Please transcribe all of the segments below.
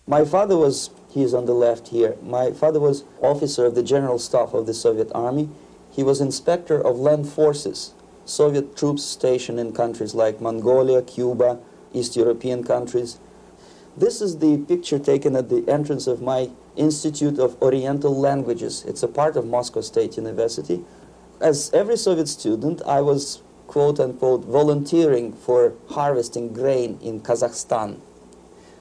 My father was, he's on the left here, my father was officer of the General Staff of the Soviet Army. He was inspector of land forces, Soviet troops stationed in countries like Mongolia, Cuba, East European countries. This is the picture taken at the entrance of my Institute of Oriental Languages. It's a part of Moscow State University. As every Soviet student, I was, quote-unquote, volunteering for harvesting grain in Kazakhstan.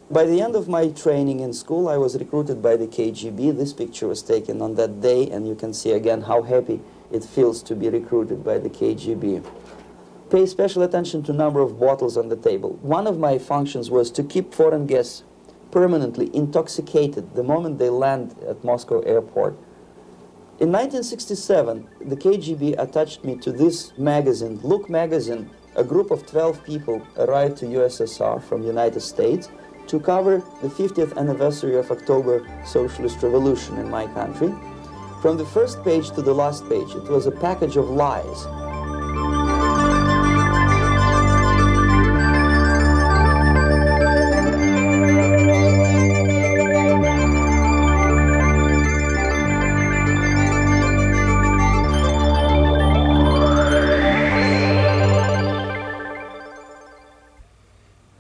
By the end of my training in school, I was recruited by the KGB. This picture was taken on that day, and you can see again how happy it feels to be recruited by the KGB. Pay special attention to number of bottles on the table. One of my functions was to keep foreign guests permanently intoxicated the moment they land at Moscow airport. In 1967, the KGB attached me to this magazine, Look magazine. A group of 12 people arrived to USSR from United States to cover the 50th anniversary of October Socialist Revolution in my country. From the first page to the last page, it was a package of lies.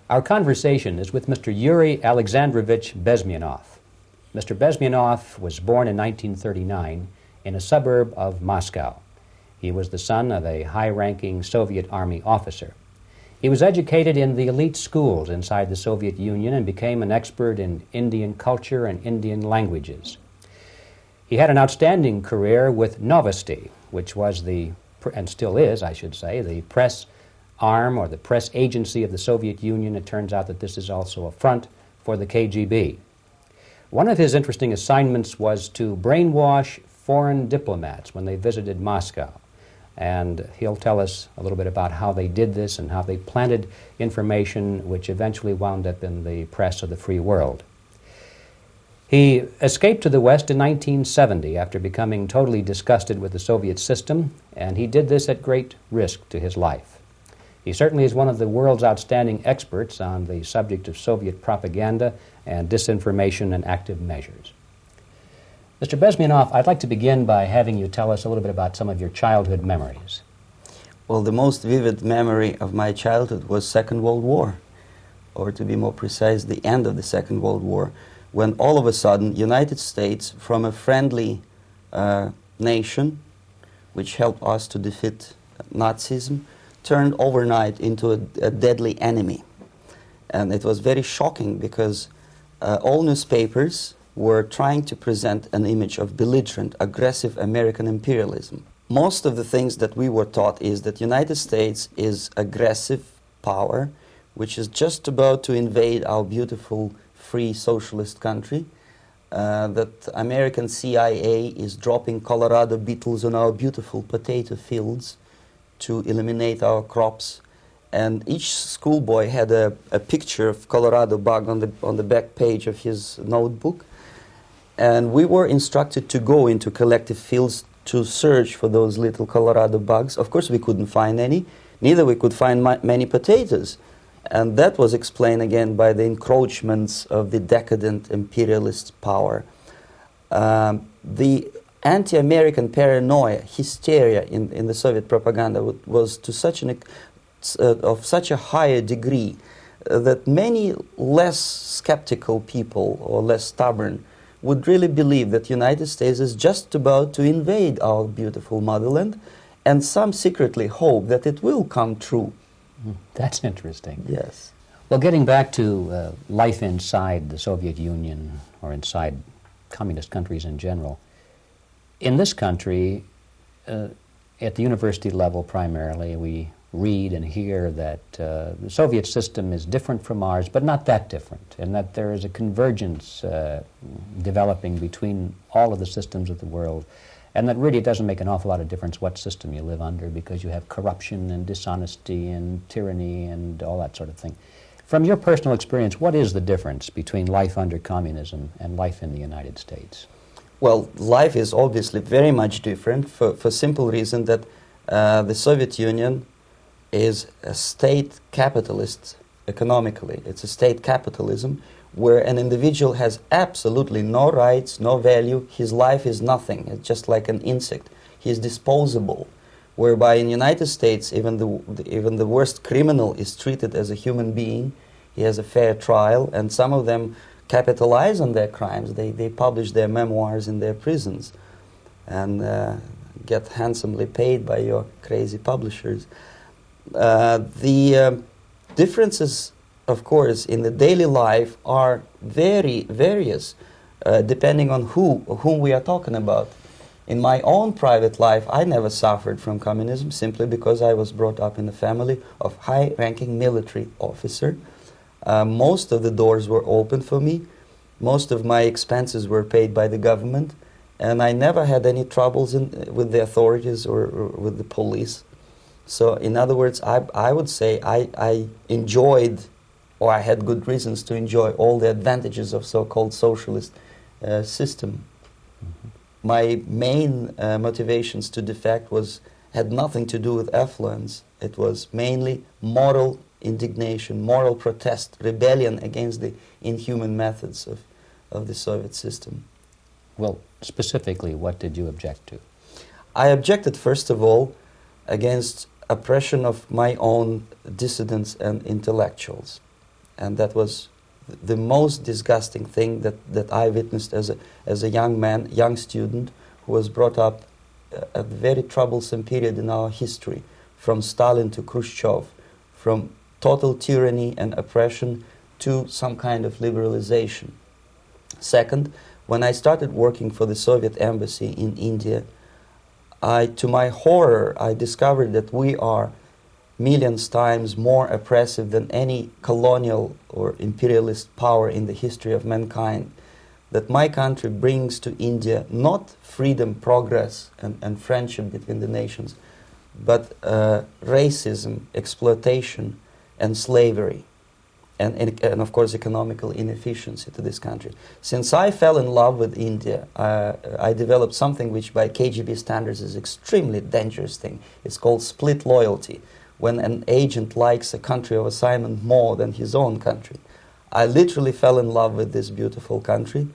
Our conversation is with Mr. Yuri Alexandrovich Bezmenov. Mr. Bezmenov was born in 1939 in a suburb of Moscow. He was the son of a high-ranking Soviet Army officer. He was educated in the elite schools inside the Soviet Union and became an expert in Indian culture and Indian languages. He had an outstanding career with Novosti, which was the, and still is, I should say, the press arm or the press agency of the Soviet Union. It turns out that this is also a front for the KGB. One of his interesting assignments was to brainwash foreign diplomats when they visited Moscow. And he'll tell us a little bit about how they did this and how they planted information which eventually wound up in the press of the free world. He escaped to the West in 1970 after becoming totally disgusted with the Soviet system, and he did this at great risk to his life. He certainly is one of the world's outstanding experts on the subject of Soviet propaganda and disinformation and active measures. Mr. Bezmenov, I'd like to begin by having you tell us a little bit about some of your childhood memories. Well, the most vivid memory of my childhood was Second World War, or to be more precise, the end of the Second World War, when all of a sudden United States, from a friendly nation, which helped us to defeat Nazism, turned overnight into a deadly enemy. And it was very shocking because all newspapers were trying to present an image of belligerent, aggressive American imperialism. Most of the things that we were taught is that United States is aggressive power, which is just about to invade our beautiful, free, socialist country, that American CIA is dropping Colorado beetles on our beautiful potato fields to eliminate our crops, and each schoolboy had a picture of Colorado bug on the back page of his notebook, and we were instructed to go into collective fields to search for those little Colorado bugs. Of course, we couldn't find any, neither we could find many potatoes, and that was explained again by the encroachments of the decadent imperialist power. The anti-American paranoia, hysteria in the Soviet propaganda was to such of such a higher degree that many less skeptical people or less stubborn would really believe that the United States is just about to invade our beautiful motherland, and some secretly hope that it will come true. That's interesting. Yes. Well, getting back to life inside the Soviet Union or inside communist countries in general, in this country, at the university level primarily, we read and hear that the Soviet system is different from ours, but not that different, and that there is a convergence developing between all of the systems of the world, and that really it doesn't make an awful lot of difference what system you live under because you have corruption and dishonesty and tyranny and all that sort of thing. From your personal experience, what is the difference between life under communism and life in the United States? Well, life is obviously very much different for simple reason that the Soviet Union is a state capitalist economically. It's a state capitalism where an individual has absolutely no rights, no value, his life is nothing, it's just like an insect. He is disposable, whereby in the United States even the worst criminal is treated as a human being, he has a fair trial, and some of them capitalize on their crimes. They publish their memoirs in their prisons and get handsomely paid by your crazy publishers. The differences, of course, in the daily life are very various, depending on whom we are talking about. In my own private life, I never suffered from communism simply because I was brought up in a family of high-ranking military officer. Most of the doors were open for me. Most of my expenses were paid by the government, and I never had any troubles with the authorities or with the police. So, in other words, I would say I enjoyed, or I had good reasons to enjoy, all the advantages of so-called socialist system. Mm-hmm. My main motivations to defect had nothing to do with affluence. It was mainly moral indignation, moral protest, rebellion against the inhuman methods of the Soviet system. Well, specifically, what did you object to? I objected, first of all, against oppression of my own dissidents and intellectuals. And that was the most disgusting thing that I witnessed as a young man, young student, who was brought up at a very troublesome period in our history, from Stalin to Khrushchev, from total tyranny and oppression to some kind of liberalization. Second, when I started working for the Soviet embassy in India, to my horror, I discovered that we are millions times more oppressive than any colonial or imperialist power in the history of mankind. That my country brings to India not freedom, progress, and friendship between the nations, but racism, exploitation, and slavery, and of course economical inefficiency to this country. Since I fell in love with India, I developed something which by KGB standards is extremely dangerous thing. It's called split loyalty, when an agent likes a country of assignment more than his own country. I literally fell in love with this beautiful country,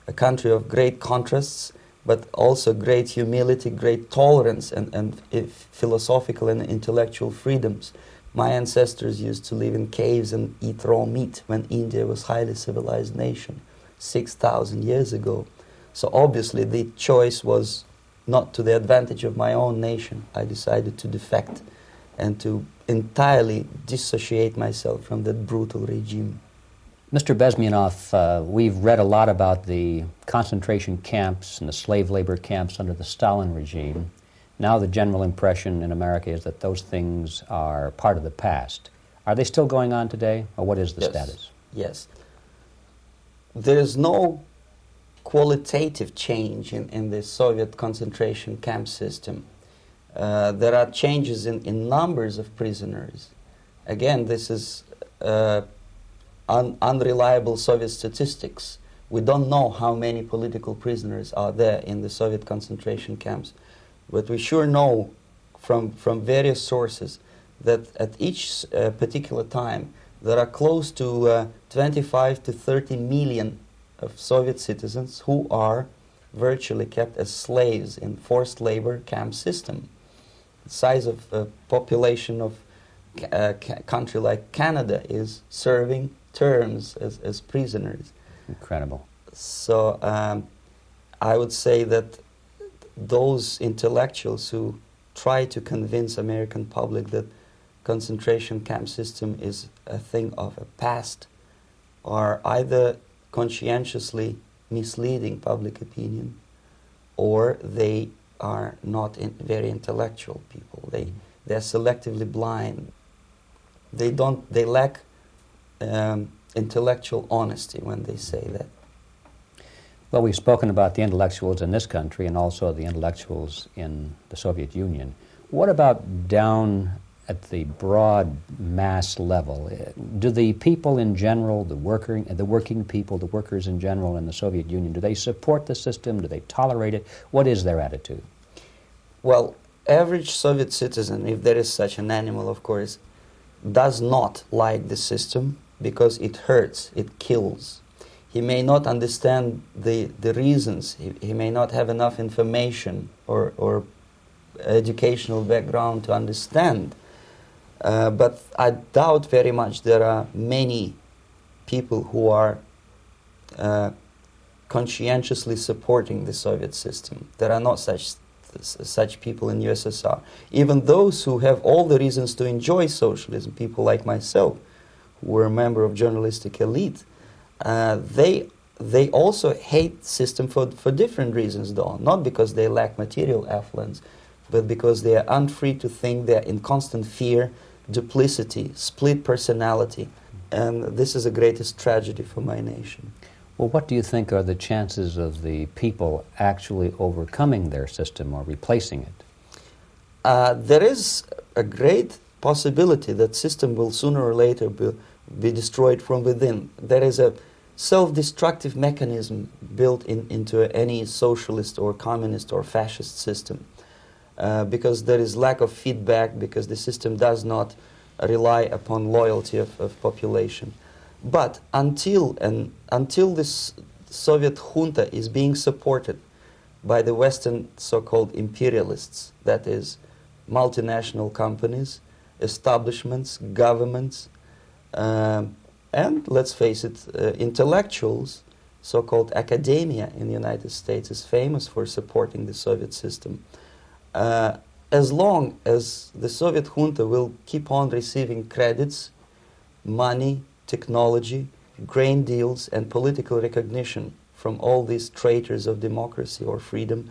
a country of great contrasts, but also great humility, great tolerance, and philosophical and intellectual freedoms. My ancestors used to live in caves and eat raw meat when India was a highly civilized nation 6,000 years ago. So obviously the choice was not to the advantage of my own nation. I decided to defect and to entirely dissociate myself from that brutal regime. Mr. Bezmenov, we've read a lot about the concentration camps and the slave labor camps under the Stalin regime. Now the general impression in America is that those things are part of the past. Are they still going on today, or what is the status? Yes. There is no qualitative change in the Soviet concentration camp system. There are changes in numbers of prisoners. Again, this is unreliable Soviet statistics. We don't know how many political prisoners are there in the Soviet concentration camps. But we sure know from various sources that at each particular time there are close to 25 to 30 million of Soviet citizens who are virtually kept as slaves in forced labor camp system. The size of population of a country like Canada is serving terms as prisoners. Incredible. So I would say that those intellectuals who try to convince American public that concentration camp system is a thing of a past are either conscientiously misleading public opinion, or they are not very intellectual people. They're selectively blind. They lack intellectual honesty when they say that. Well, we've spoken about the intellectuals in this country and also the intellectuals in the Soviet Union. What about down at the broad mass level? Do the people in general, the working people, the workers in general in the Soviet Union, do they support the system? Do they tolerate it? What is their attitude? Well, average Soviet citizen, if there is such an animal, of course, does not like the system because it hurts, it kills. he may not understand the reasons, he may not have enough information or educational background to understand. But I doubt very much there are many people who are conscientiously supporting the Soviet system. There are not such people in USSR. Even those who have all the reasons to enjoy socialism, people like myself, who were a member of journalistic elite, they also hate the system for different reasons, though. Not because they lack material affluence, but because they are unfree to think, they are in constant fear, duplicity, split personality. And this is the greatest tragedy for my nation. Well, what do you think are the chances of the people actually overcoming their system or replacing it? There is a great possibility that system will sooner or later be destroyed from within. There is a self-destructive mechanism built into any socialist or communist or fascist system, because there is lack of feedback, because the system does not rely upon loyalty of population. But until this Soviet junta is being supported by the Western so-called imperialists, that is, multinational companies, establishments, governments, and let's face it, intellectuals, so-called academia in the United States is famous for supporting the Soviet system. As long as the Soviet junta will keep on receiving credits, money, technology, grain deals, and political recognition from all these traitors of democracy or freedom,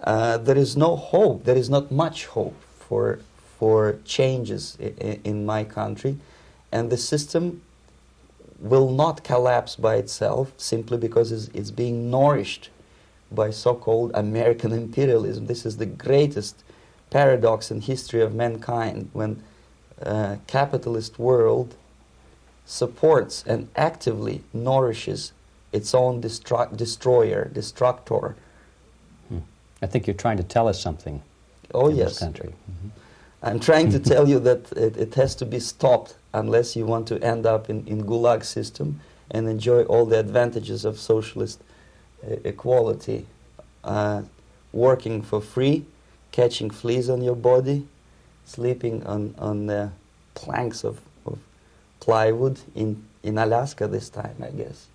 there is no hope, there is not much hope for changes in my country, and the system will not collapse by itself simply because it's being nourished by so-called American imperialism. This is the greatest paradox in history of mankind, when capitalist world supports and actively nourishes its own destructor. I think you're trying to tell us something. Oh, in yes. This country. Mm-hmm. I'm trying to tell you that it has to be stopped unless you want to end up in Gulag system and enjoy all the advantages of socialist equality. Working for free, catching fleas on your body, sleeping on the planks of plywood in Alaska this time, I guess.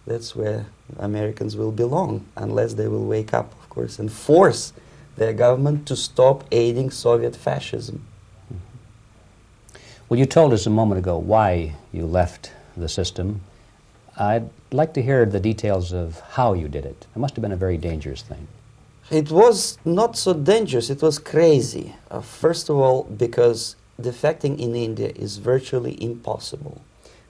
That's where Americans will belong, unless they will wake up, of course, and force their government to stop aiding Soviet fascism. Well, you told us a moment ago why you left the system. I'd like to hear the details of how you did it. It must have been a very dangerous thing. It was not so dangerous, it was crazy. First of all, because defecting in India is virtually impossible,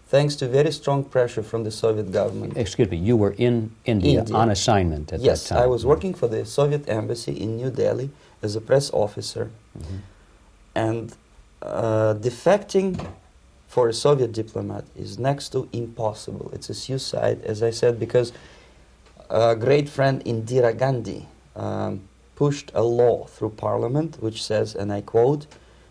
thanks to very strong pressure from the Soviet government. Excuse me, you were in India. On assignment at that time. Yes, I was working for the Soviet embassy in New Delhi as a press officer. Mm-hmm. And defecting for a Soviet diplomat is next to impossible. It's a suicide, as I said, because a great friend Indira Gandhi pushed a law through parliament which says, and I quote,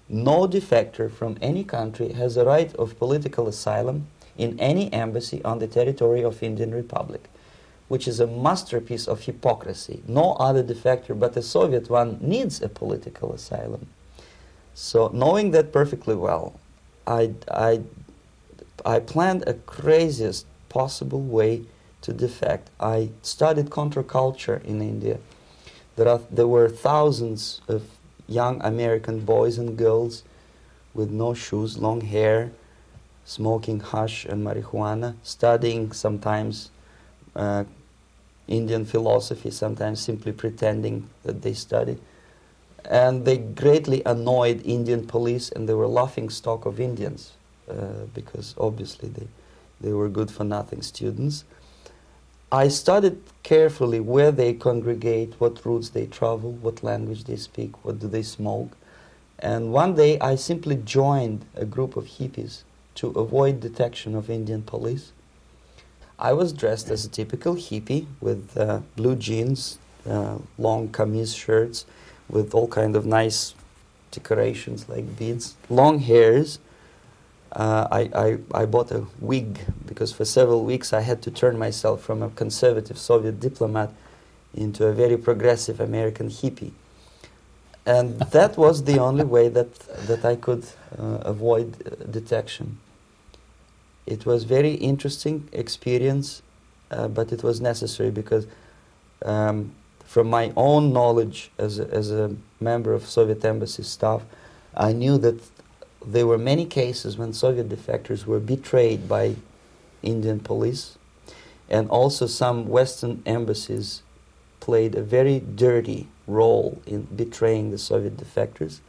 "No defector from any country has a right of political asylum in any embassy on the territory of Indian Republic," which is a masterpiece of hypocrisy. No other defector but a Soviet one needs a political asylum. So knowing that perfectly well, I planned a craziest possible way to defect. I studied counterculture in India. There were thousands of young American boys and girls with no shoes, long hair, smoking hash and marijuana, studying sometimes Indian philosophy, sometimes simply pretending that they study. And they greatly annoyed Indian police, and they were laughing stock of Indians because obviously they were good-for-nothing students. I studied carefully where they congregate, what routes they travel, what language they speak, what do they smoke. And one day I simply joined a group of hippies to avoid detection of Indian police. I was dressed as a typical hippie with blue jeans, long camise shirts with all kind of nice decorations like beads, long hairs. I bought a wig because for several weeks I had to turn myself from a conservative Soviet diplomat into a very progressive American hippie. And that was the only way that I could avoid detection. It was very interesting experience, but it was necessary because from my own knowledge as a member of Soviet embassy staff, I knew that there were many cases when Soviet defectors were betrayed by Indian police, and also some Western embassies played a very dirty role in betraying the Soviet defectors.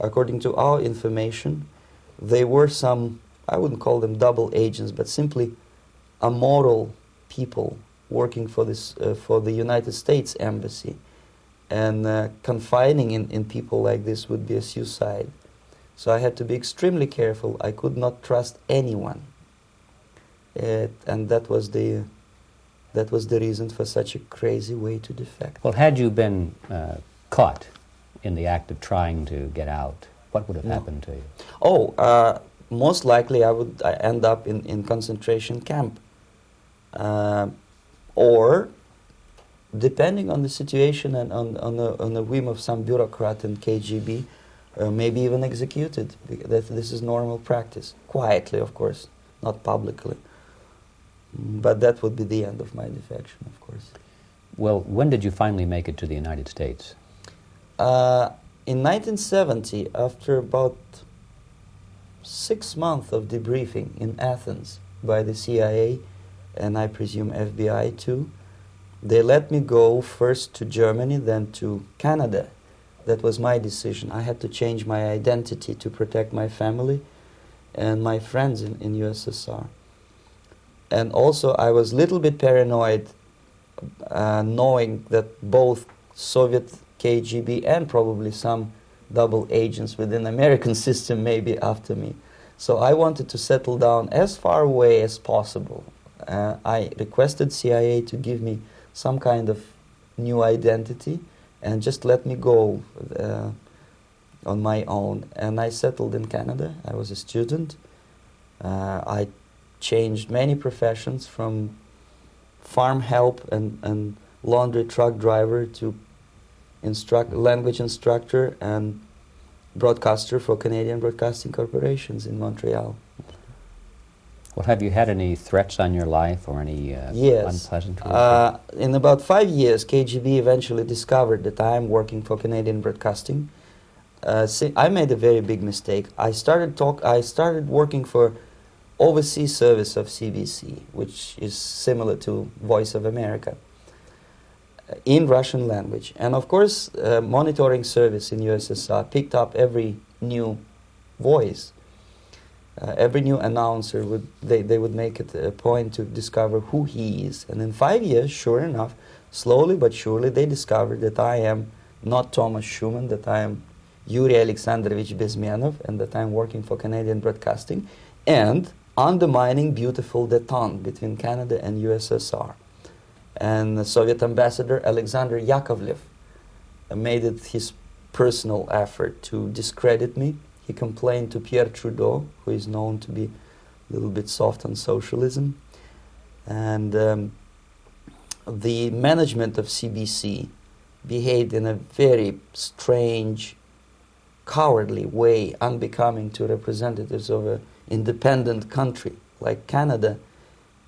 According to our information, they were some, I wouldn't call them double agents, but simply immoral people working for this for the United States embassy, and confiding in people like this would be a suicide. So I had to be extremely careful. I could not trust anyone, and that was the reason for such a crazy way to defect. Well, had you been caught in the act of trying to get out, what would have happened to you? Oh, most likely I would end up in concentration camp, or depending on the situation and on the whim of some bureaucrat in KGB, maybe even executed. This is normal practice, quietly, of course, not publicly. But that would be the end of my defection, of course. Well, when did you finally make it to the United States? In 1970, after about 6 months of debriefing in Athens by the CIA, and I presume FBI too, they let me go first to Germany, then to Canada. That was my decision. I had to change my identity to protect my family and my friends in USSR. And also I was a little bit paranoid, knowing that both Soviet KGB and probably some double agents within the American system may be after me. So I wanted to settle down as far away as possible. I requested CIA to give me some kind of new identity and just let me go on my own. And I settled in Canada. I was a student. I changed many professions, from farm help and laundry truck driver to language instructor and broadcaster for Canadian Broadcasting Corporations in Montreal. Well, have you had any threats on your life or any yes. unpleasant In about 5 years, KGB eventually discovered that I am working for Canadian Broadcasting. I made a very big mistake. I started working for overseas service of CBC, which is similar to Voice of America, in Russian language. And of course, monitoring service in USSR picked up every new voice. Every new announcer they would make it a point to discover who he is. And in 5 years, sure enough, slowly but surely, they discovered that I am not Thomas Schumann, that I am Yuri Alexandrovich Bezmenov, and that I am working for Canadian Broadcasting, and undermining beautiful détente between Canada and USSR. And the Soviet ambassador Alexander Yakovlev made it his personal effort to discredit me. He complained to Pierre Trudeau, who is known to be a little bit soft on socialism. And the management of CBC behaved in a very strange, cowardly way, unbecoming to representatives of an independent country like Canada.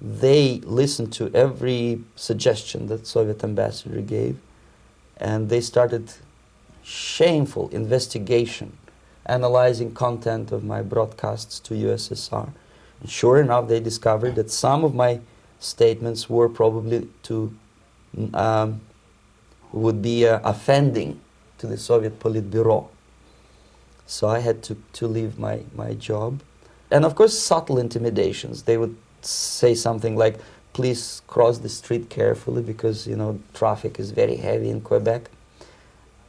They listened to every suggestion that Soviet ambassador gave, and they started shameful investigation, analyzing content of my broadcasts to USSR. And sure enough, they discovered that some of my statements were probably would be offending to the Soviet Politburo. So I had to leave my job. And of course, subtle intimidations. They would say something like, please cross the street carefully because, you know, traffic is very heavy in Quebec.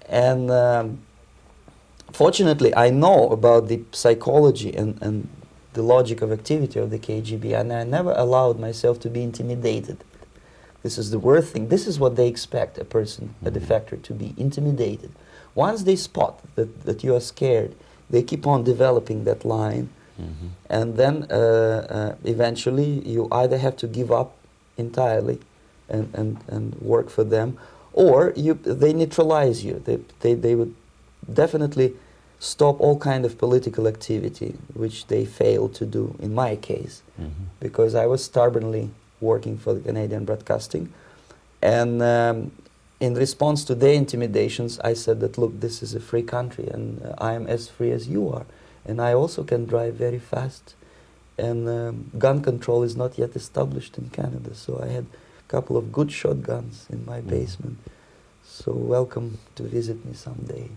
And fortunately, I know about the psychology and the logic of activity of the KGB, and I never allowed myself to be intimidated. This is the worst thing. This is what they expect a person, a defector, to be intimidated. Once they spot that you are scared, they keep on developing that line, And then eventually you either have to give up entirely and work for them, or they neutralize you. They would definitely stop all kind of political activity, which they failed to do in my case, because I was stubbornly working for the Canadian Broadcasting. And in response to their intimidations, I said that, look, this is a free country, and I am as free as you are. And I also can drive very fast. And gun control is not yet established in Canada, so I had a couple of good shotguns in my basement. So welcome to visit me someday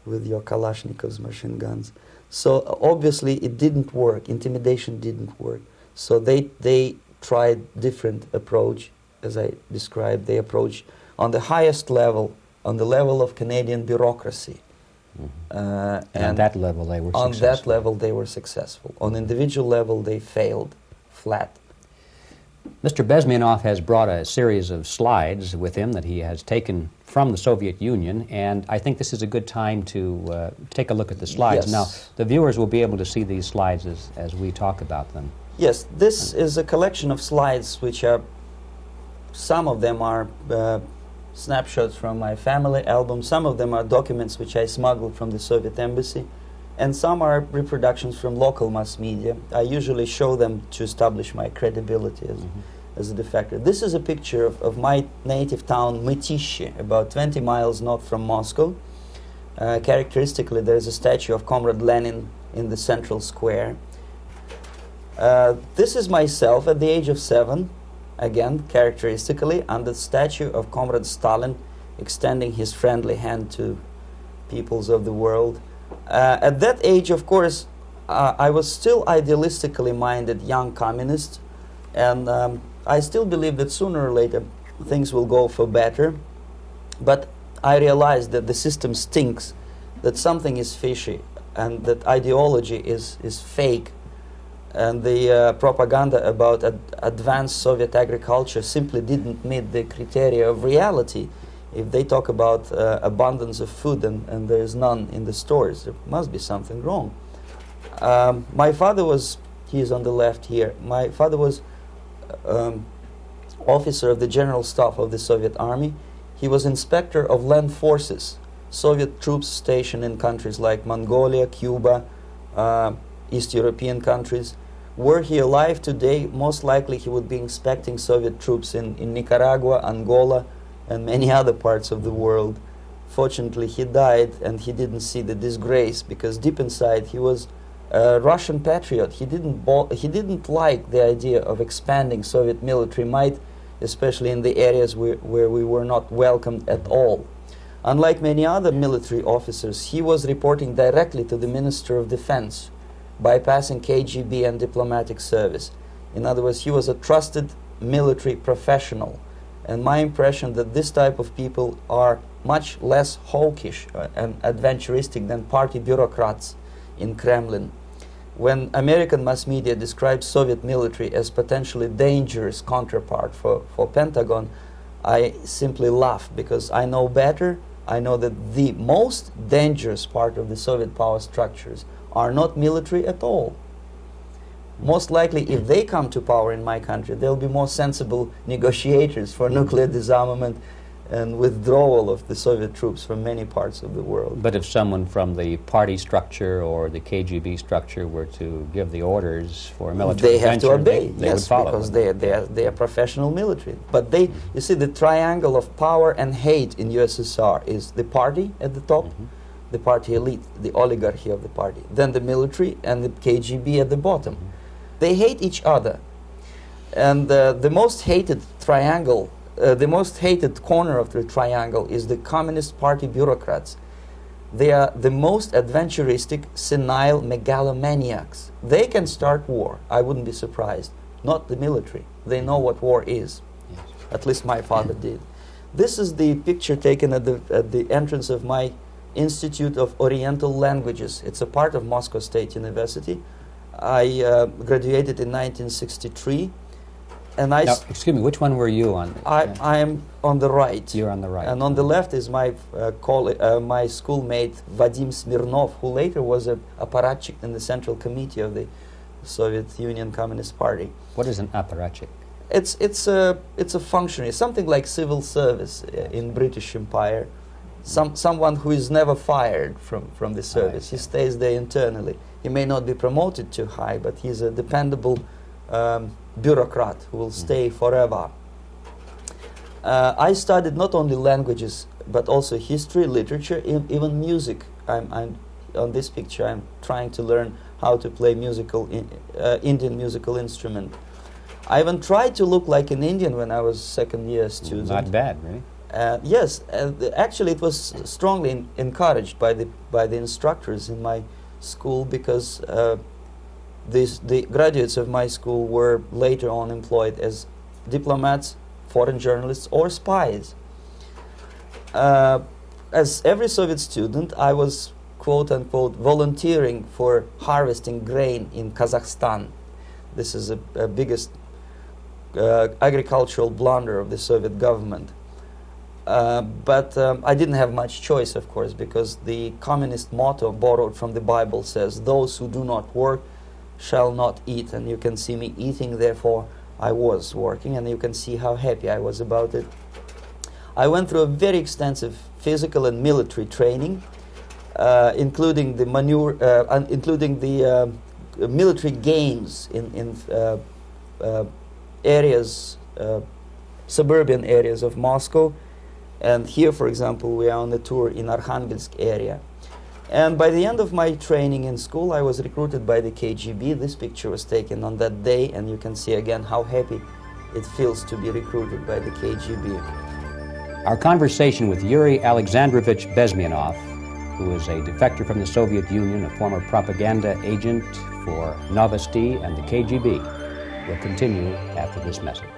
with your Kalashnikov's machine guns. So obviously it didn't work. Intimidation didn't work. So they tried different approach, as I described. They approach on the highest level, on the level of Canadian bureaucracy. And on that level they were successful. On that level they were successful. On individual level they failed flat. Mr. Bezmenov has brought a series of slides with him that he has taken from the Soviet Union, and I think this is a good time to take a look at the slides. Yes. Now, the viewers will be able to see these slides as we talk about them. Yes, this is a collection of slides which are, some of them are snapshots from my family album, some of them are documents which I smuggled from the Soviet embassy, and some are reproductions from local mass media. I usually show them to establish my credibility as a defector. This is a picture of my native town, Mytishi, about 20 miles north from Moscow. Characteristically, there is a statue of Comrade Lenin in the central square. This is myself at the age of 7, again, characteristically, under the statue of Comrade Stalin, extending his friendly hand to peoples of the world. At that age, of course, I was still idealistically minded young communist, and I still believe that sooner or later things will go for better. But I realized that the system stinks, that something is fishy, and that ideology is fake, and the propaganda about advanced Soviet agriculture simply didn't meet the criteria of reality. If they talk about abundance of food and there is none in the stores, there must be something wrong. My father was, he is on the left here, my father was officer of the General Staff of the Soviet Army. He was inspector of land forces, Soviet troops stationed in countries like Mongolia, Cuba, East European countries. Were he alive today, most likely he would be inspecting Soviet troops in Nicaragua, Angola, and many other parts of the world. Fortunately, he died, and he didn't see the disgrace, because deep inside he was a Russian patriot. He didn't like the idea of expanding Soviet military might, especially in the areas where we were not welcomed at all. Unlike many other military officers, he was reporting directly to the Minister of Defense, bypassing KGB and diplomatic service. In other words, he was a trusted military professional. And my impression that this type of people are much less hawkish and adventuristic than party bureaucrats in Kremlin. When American mass media describes Soviet military as potentially dangerous counterpart for Pentagon, I simply laugh, because I know better. I know that the most dangerous part of the Soviet power structures are not military at all. Most likely, if they come to power in my country, they'll be more sensible negotiators for nuclear disarmament and withdrawal of the Soviet troops from many parts of the world. But if someone from the party structure or the KGB structure were to give the orders for a military intervention, they have to obey, they would follow. Because they are professional military. But they, you see, the triangle of power and hate in USSR is the party at the top, the party elite, the oligarchy of the party, then the military, and the KGB at the bottom. They hate each other, and the most hated triangle, the most hated corner of the triangle is the Communist Party bureaucrats. They are the most adventuristic, senile megalomaniacs. They can start war, I wouldn't be surprised. Not the military. They know what war is. Yes. At least my father did. This is the picture taken at the entrance of my Institute of Oriental Languages. It's a part of Moscow State University. I graduated in 1963. And Now, excuse me, which one were you on? I am on the right. You're on the right. And on the left is my my schoolmate Vadim Smirnov, who later was a apparatchik in the Central Committee of the Soviet Union Communist Party. What is an apparatchik? It's a functionary, something like civil service in British Empire. Someone who is never fired from the service. He stays there internally. He may not be promoted too high, but he's a dependable bureaucrat who will stay forever. I studied not only languages, but also history, literature, even music. I'm on this picture. I'm trying to learn how to play Indian musical instrument. I even tried to look like an Indian when I was second-year student. Not bad, really. Yes, actually, it was strongly encouraged by the instructors in my school, because the graduates of my school were later on employed as diplomats, foreign journalists, or spies. As every Soviet student, I was quote-unquote volunteering for harvesting grain in Kazakhstan. This is a biggest agricultural blunder of the Soviet government. But I didn't have much choice, of course, because the communist motto borrowed from the Bible says, "Those who do not work shall not eat." And you can see me eating, therefore I was working, and you can see how happy I was about it. I went through a very extensive physical and military training, including the military games in areas, suburban areas of Moscow. And here, for example, we are on a tour in Arkhangelsk area. And by the end of my training in school, I was recruited by the KGB. This picture was taken on that day, and you can see again how happy it feels to be recruited by the KGB. Our conversation with Yuri Alexandrovich Bezmenov, who is a defector from the Soviet Union, a former propaganda agent for Novosti and the KGB, will continue after this message.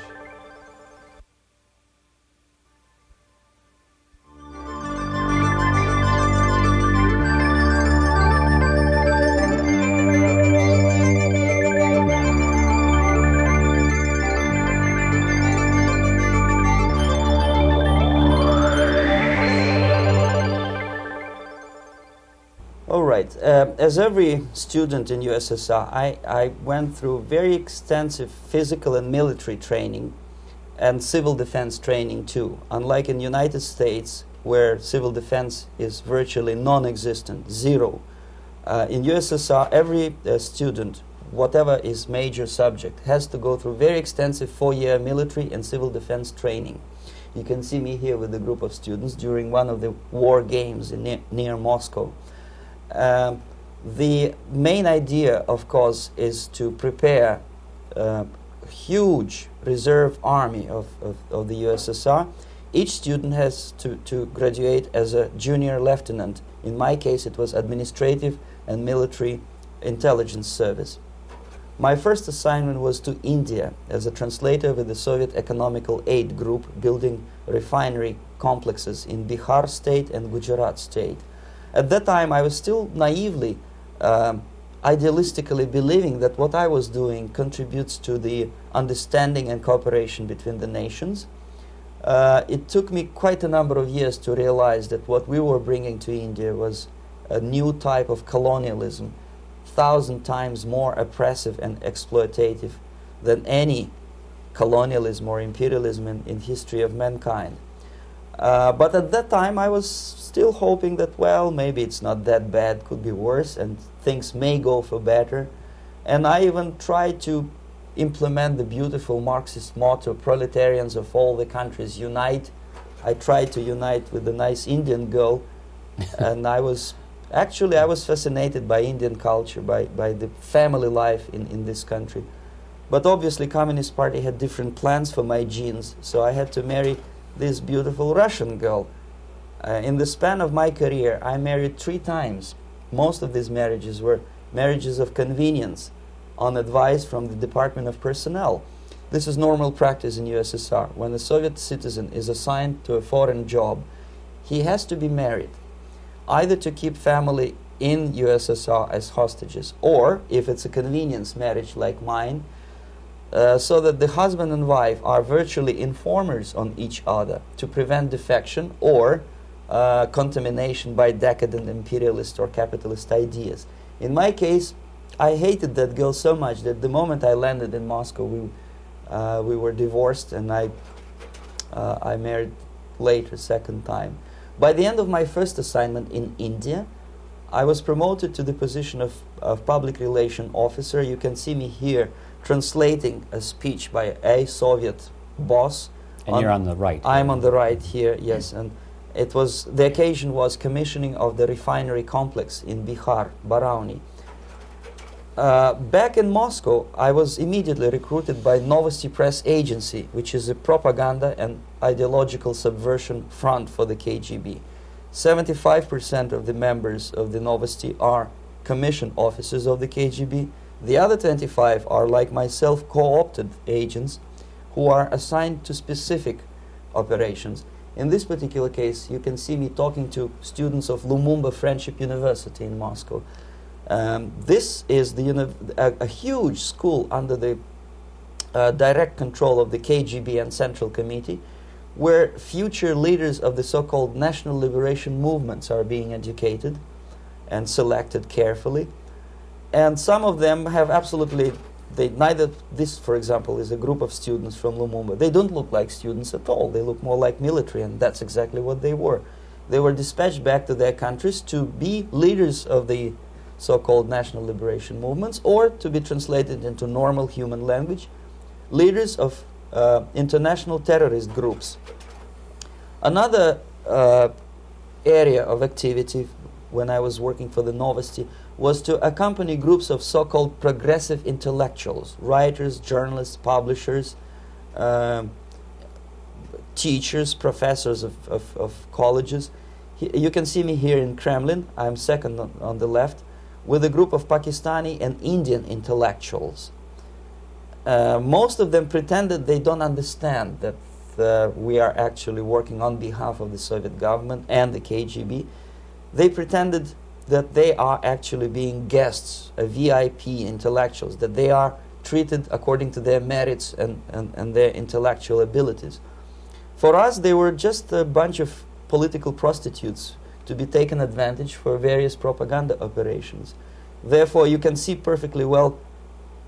As every student in USSR, I went through very extensive physical and military training and civil defense training too. Unlike in the United States, where civil defense is virtually non-existent, zero. In USSR, every student, whatever his major subject, has to go through very extensive 4-year military and civil defense training. You can see me here with a group of students during one of the war games near Moscow. The main idea, of course, is to prepare a huge reserve army of the USSR. Each student has to graduate as a junior lieutenant. In my case, it was administrative and military intelligence service. My first assignment was to India as a translator with the Soviet Economical Aid Group, building refinery complexes in Bihar state and Gujarat state. At that time, I was still naively, idealistically believing that what I was doing contributes to the understanding and cooperation between the nations. It took me quite a number of years to realize that what we were bringing to India was a new type of colonialism, 1,000 times more oppressive and exploitative than any colonialism or imperialism in history of mankind. But at that time, I was still hoping that, well, maybe it's not that bad, could be worse, and things may go for better. And I even tried to implement the beautiful Marxist motto, proletarians of all the countries unite. I tried to unite with a nice Indian girl, and I was fascinated by Indian culture, by the family life in this country. But obviously, Communist Party had different plans for my genes, so I had to marry this beautiful Russian girl. In the span of my career, I married 3 times. Most of these marriages were marriages of convenience, on advice from the Department of Personnel. This is normal practice in USSR. When a Soviet citizen is assigned to a foreign job, he has to be married, either to keep family in USSR as hostages, or, if it's a convenience marriage like mine, so that the husband and wife are virtually informers on each other to prevent defection or contamination by decadent imperialist or capitalist ideas. In my case, I hated that girl so much that the moment I landed in Moscow, we were divorced, and I married later, second time. By the end of my first assignment in India, I was promoted to the position of public relation officer. You can see me here translating a speech by a Soviet boss. And you're on the right. I'm on the right here, yes. And it was, the occasion was commissioning of the refinery complex in Bihar, Barauni. Back in Moscow, I was immediately recruited by Novosti Press Agency, which is a propaganda and ideological subversion front for the KGB. 75% of the members of the Novosti are commissioned officers of the KGB. The other 25 are, like myself, co-opted agents who are assigned to specific operations. In this particular case, you can see me talking to students of Lumumba Friendship University in Moscow. This is a huge school under the direct control of the KGB and Central Committee, where future leaders of the so-called national liberation movements are being educated and selected carefully. And some of them have absolutely, this, for example, is a group of students from Lumumba. They don't look like students at all. They look more like military, and that's exactly what they were. They were dispatched back to their countries to be leaders of the so-called national liberation movements, or to be translated into normal human language, leaders of international terrorist groups. Another area of activity when I was working for the Novosti was to accompany groups of so-called progressive intellectuals, writers, journalists, publishers, teachers, professors of colleges. You can see me here in Kremlin. I'm second on the left, with a group of Pakistani and Indian intellectuals. Most of them pretended they don't understand that we are actually working on behalf of the Soviet government and the KGB. They pretended that they are actually being guests, VIP intellectuals, that they are treated according to their merits and their intellectual abilities. For us, they were just a bunch of political prostitutes to be taken advantage for various propaganda operations. Therefore, you can see perfectly well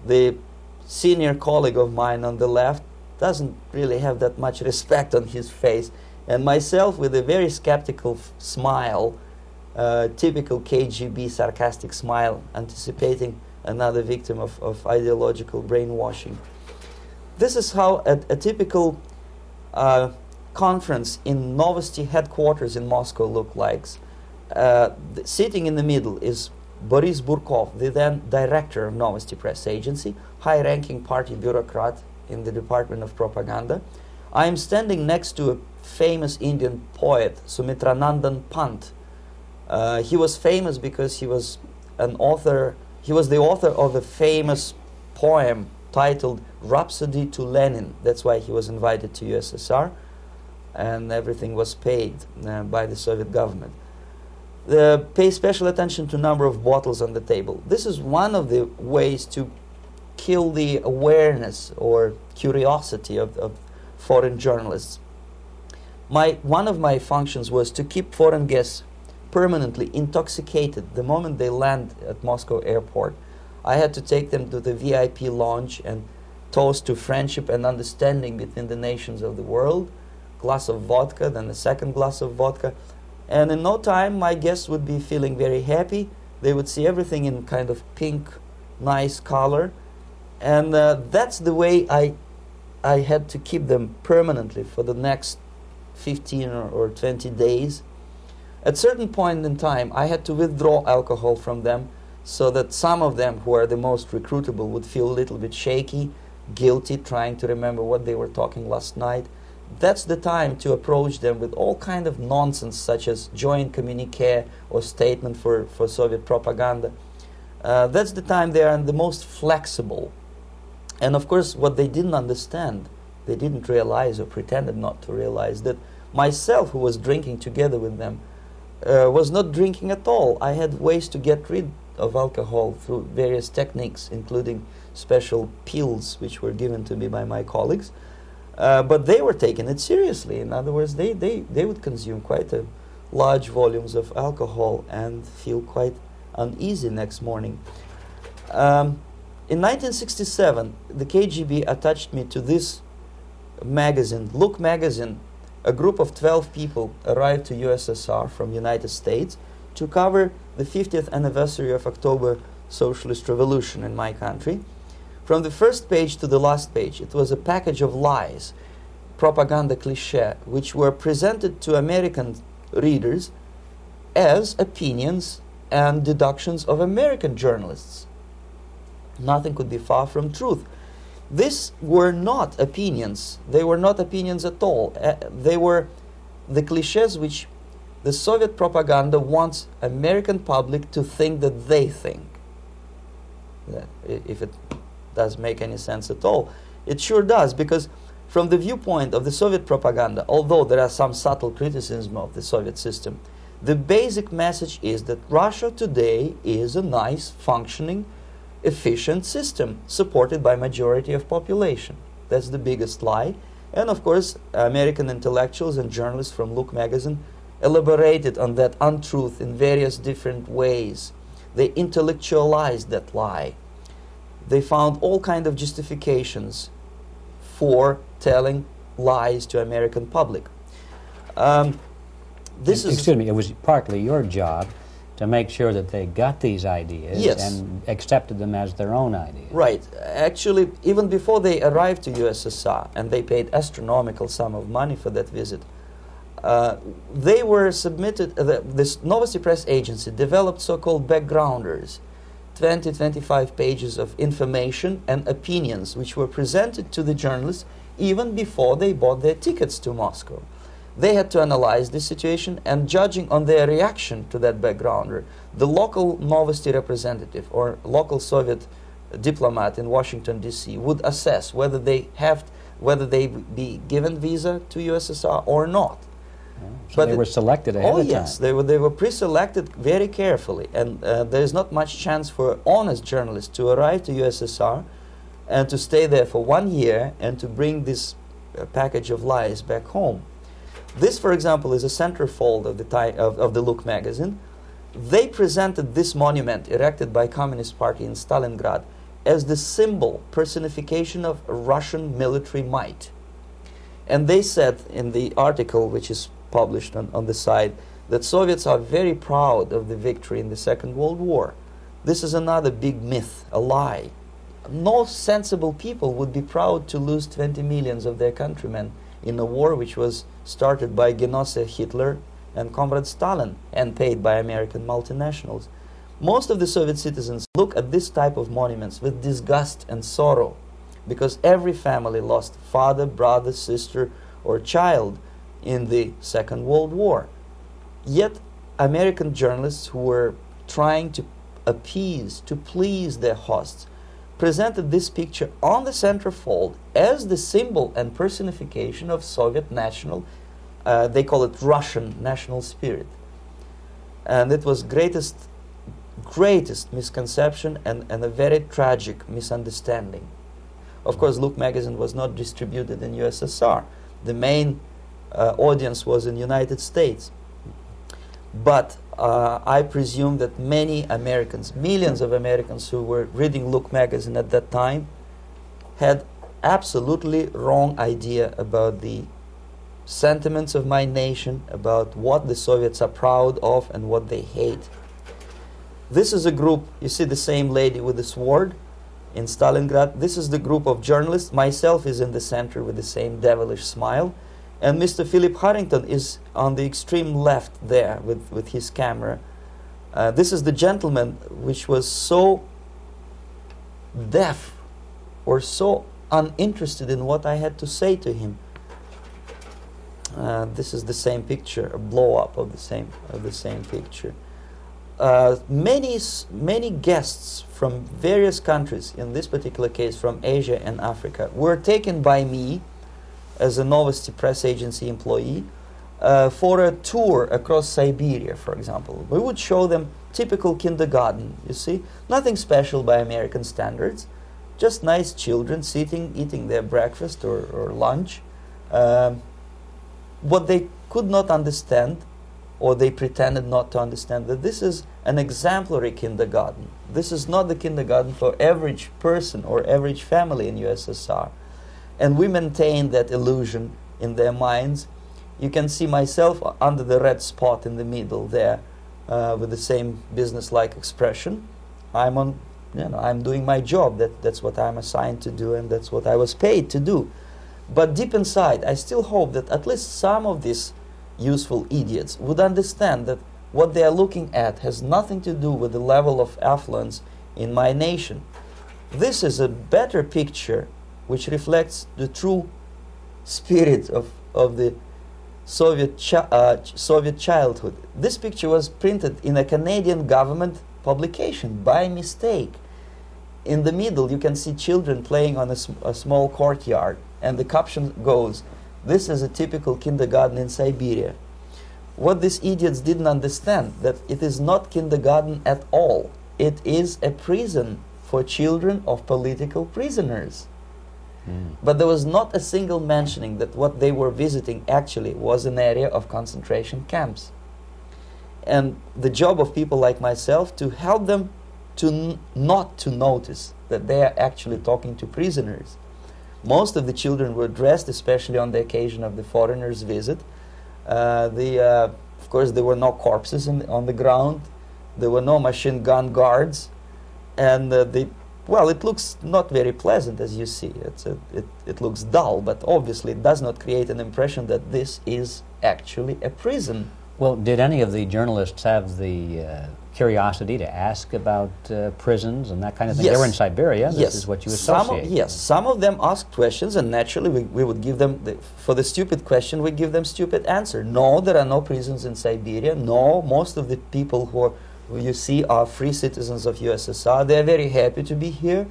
the senior colleague of mine on the left doesn't really have that much respect on his face, and myself with a very skeptical smile, typical KGB sarcastic smile, anticipating another victim of ideological brainwashing. This is how a typical conference in Novosti headquarters in Moscow looked like. Sitting in the middle is Boris Burkov, the then director of Novosti Press Agency, high-ranking party bureaucrat in the Department of Propaganda. I am standing next to a famous Indian poet, Sumitranandan Pant. He was famous because he was an author. He was the author of a famous poem titled Rhapsody to Lenin. That's why he was invited to USSR, and everything was paid by the Soviet government. Pay special attention to number of bottles on the table. This is one of the ways to kill the awareness or curiosity of foreign journalists. One of my functions was to keep foreign guests permanently intoxicated the moment they land at Moscow airport. I had to take them to the VIP lounge and toast to friendship and understanding between the nations of the world. Glass of vodka, then a second glass of vodka. And in no time, my guests would be feeling very happy. They would see everything in kind of pink, nice color. And that's the way I had to keep them permanently for the next 15 or 20 days. At certain point in time, I had to withdraw alcohol from them so that some of them, who are the most recruitable, would feel a little bit shaky, guilty, trying to remember what they were talking last night. That's the time to approach them with all kind of nonsense, such as joint communique or statement for Soviet propaganda. That's the time they are the most flexible. And of course, what they didn't understand, they didn't realize or pretended not to realize, that myself, who was drinking together with them, was not drinking at all. I had ways to get rid of alcohol through various techniques, including special pills which were given to me by my colleagues. But they were taking it seriously. In other words, they would consume quite large volumes of alcohol and feel quite uneasy next morning. In 1967, the KGB attached me to this magazine, Look magazine. A group of 12 people arrived to USSR from United States to cover the 50th anniversary of October Socialist Revolution in my country. From the first page to the last page, it was a package of lies, propaganda cliché, which were presented to American readers as opinions and deductions of American journalists. Nothing could be far from truth. These were not opinions. They were not opinions at all. They were the clichés which the Soviet propaganda wants American public to think that they think. If it does make any sense at all. It sure does, because from the viewpoint of the Soviet propaganda, although there are some subtle criticism of the Soviet system, the basic message is that Russia today is a nice, functioning, efficient system supported by majority of population. That's the biggest lie. And of course, American intellectuals and journalists from Look magazine elaborated on that untruth in various different ways. They intellectualized that lie. They found all kinds of justifications for telling lies to American public. Excuse me, it was partly your job to make sure that they got these ideas, yes, and accepted them as their own ideas. Right. Actually, even before they arrived to USSR, and they paid astronomical sum of money for that visit, they were submitted, this Novosti Press Agency developed so-called backgrounders, 20-25 pages of information and opinions which were presented to the journalists even before they bought their tickets to Moscow. They had to analyze the situation, and judging on their reaction to that backgrounder, the local Novosti representative or local Soviet diplomat in Washington, D.C. would assess whether they be given visa to USSR or not. So but they were selected ahead of time. Yes, they were pre-selected very carefully, and there is not much chance for honest journalists to arrive to USSR and to stay there for 1 year and to bring this package of lies back home. This, for example, is a centerfold of the Look magazine. They presented this monument erected by Communist Party in Stalingrad as the symbol, personification of Russian military might. And they said in the article, which is published on the site, that Soviets are very proud of the victory in the Second World War. This is another big myth, a lie. No sensible people would be proud to lose 20 millions of their countrymen in a war which was started by Genoese Hitler and Comrade Stalin and paid by American multinationals. Most of the Soviet citizens look at this type of monuments with disgust and sorrow, because every family lost father, brother, sister, or child in the Second World War. Yet American journalists who were trying to appease, to please their hosts, presented this picture on the centerfold as the symbol and personification of Soviet national, they call it Russian national spirit. And it was greatest misconception and a very tragic misunderstanding. Of course, Look magazine was not distributed in USSR. The main audience was in the United States. But I presume that many Americans, millions of Americans who were reading Look magazine at that time, had absolutely wrong idea about the sentiments of my nation, about what the Soviets are proud of and what they hate. This is a group, you see the same lady with the sword in Stalingrad. This is the group of journalists. Myself is in the center with the same devilish smile. And Mr. Philip Harrington is on the extreme left there with his camera. This is the gentleman which was so deaf or so uninterested in what I had to say to him. This is the same picture, a blow-up of the same picture. Many guests from various countries, in this particular case from Asia and Africa, were taken by me as a Novosti Press Agency employee for a tour across Siberia, for example. We would show them typical kindergarten, you see, nothing special by American standards, just nice children sitting, eating their breakfast or lunch. What they could not understand, or they pretended not to understand, that this is an exemplary kindergarten. This is not the kindergarten for average person or average family in USSR. And we maintain that illusion in their minds. You can see myself under the red spot in the middle there, with the same business-like expression. I'm doing my job. That's what I'm assigned to do, and that's what I was paid to do. But deep inside, I still hope that at least some of these useful idiots would understand that what they are looking at has nothing to do with the level of affluence in my nation. This is a better picture which reflects the true spirit of the Soviet childhood. This picture was printed in a Canadian government publication by mistake. In the middle you can see children playing on a small courtyard, and the caption goes, "This is a typical kindergarten in Siberia." What these idiots didn't understand, that it is not kindergarten at all. It is a prison for children of political prisoners. But there was not a single mentioning that what they were visiting actually was an area of concentration camps. And the job of people like myself to help them to not to notice that they are actually talking to prisoners. Most of the children were dressed, especially on the occasion of the foreigners' visit. Of course, there were no corpses on the ground. There were no machine gun guards. And well, it looks not very pleasant, as you see. It looks dull, but obviously it does not create an impression that this is actually a prison. Well, did any of the journalists have the curiosity to ask about prisons and that kind of thing? Yes. They were in Siberia. This Yes. is what you associate. Yes, some of them asked questions, and naturally we would give them, for the stupid question, we give them stupid answer. No, there are no prisons in Siberia. No, most of the people who you see are free citizens of USSR. They are very happy to be here,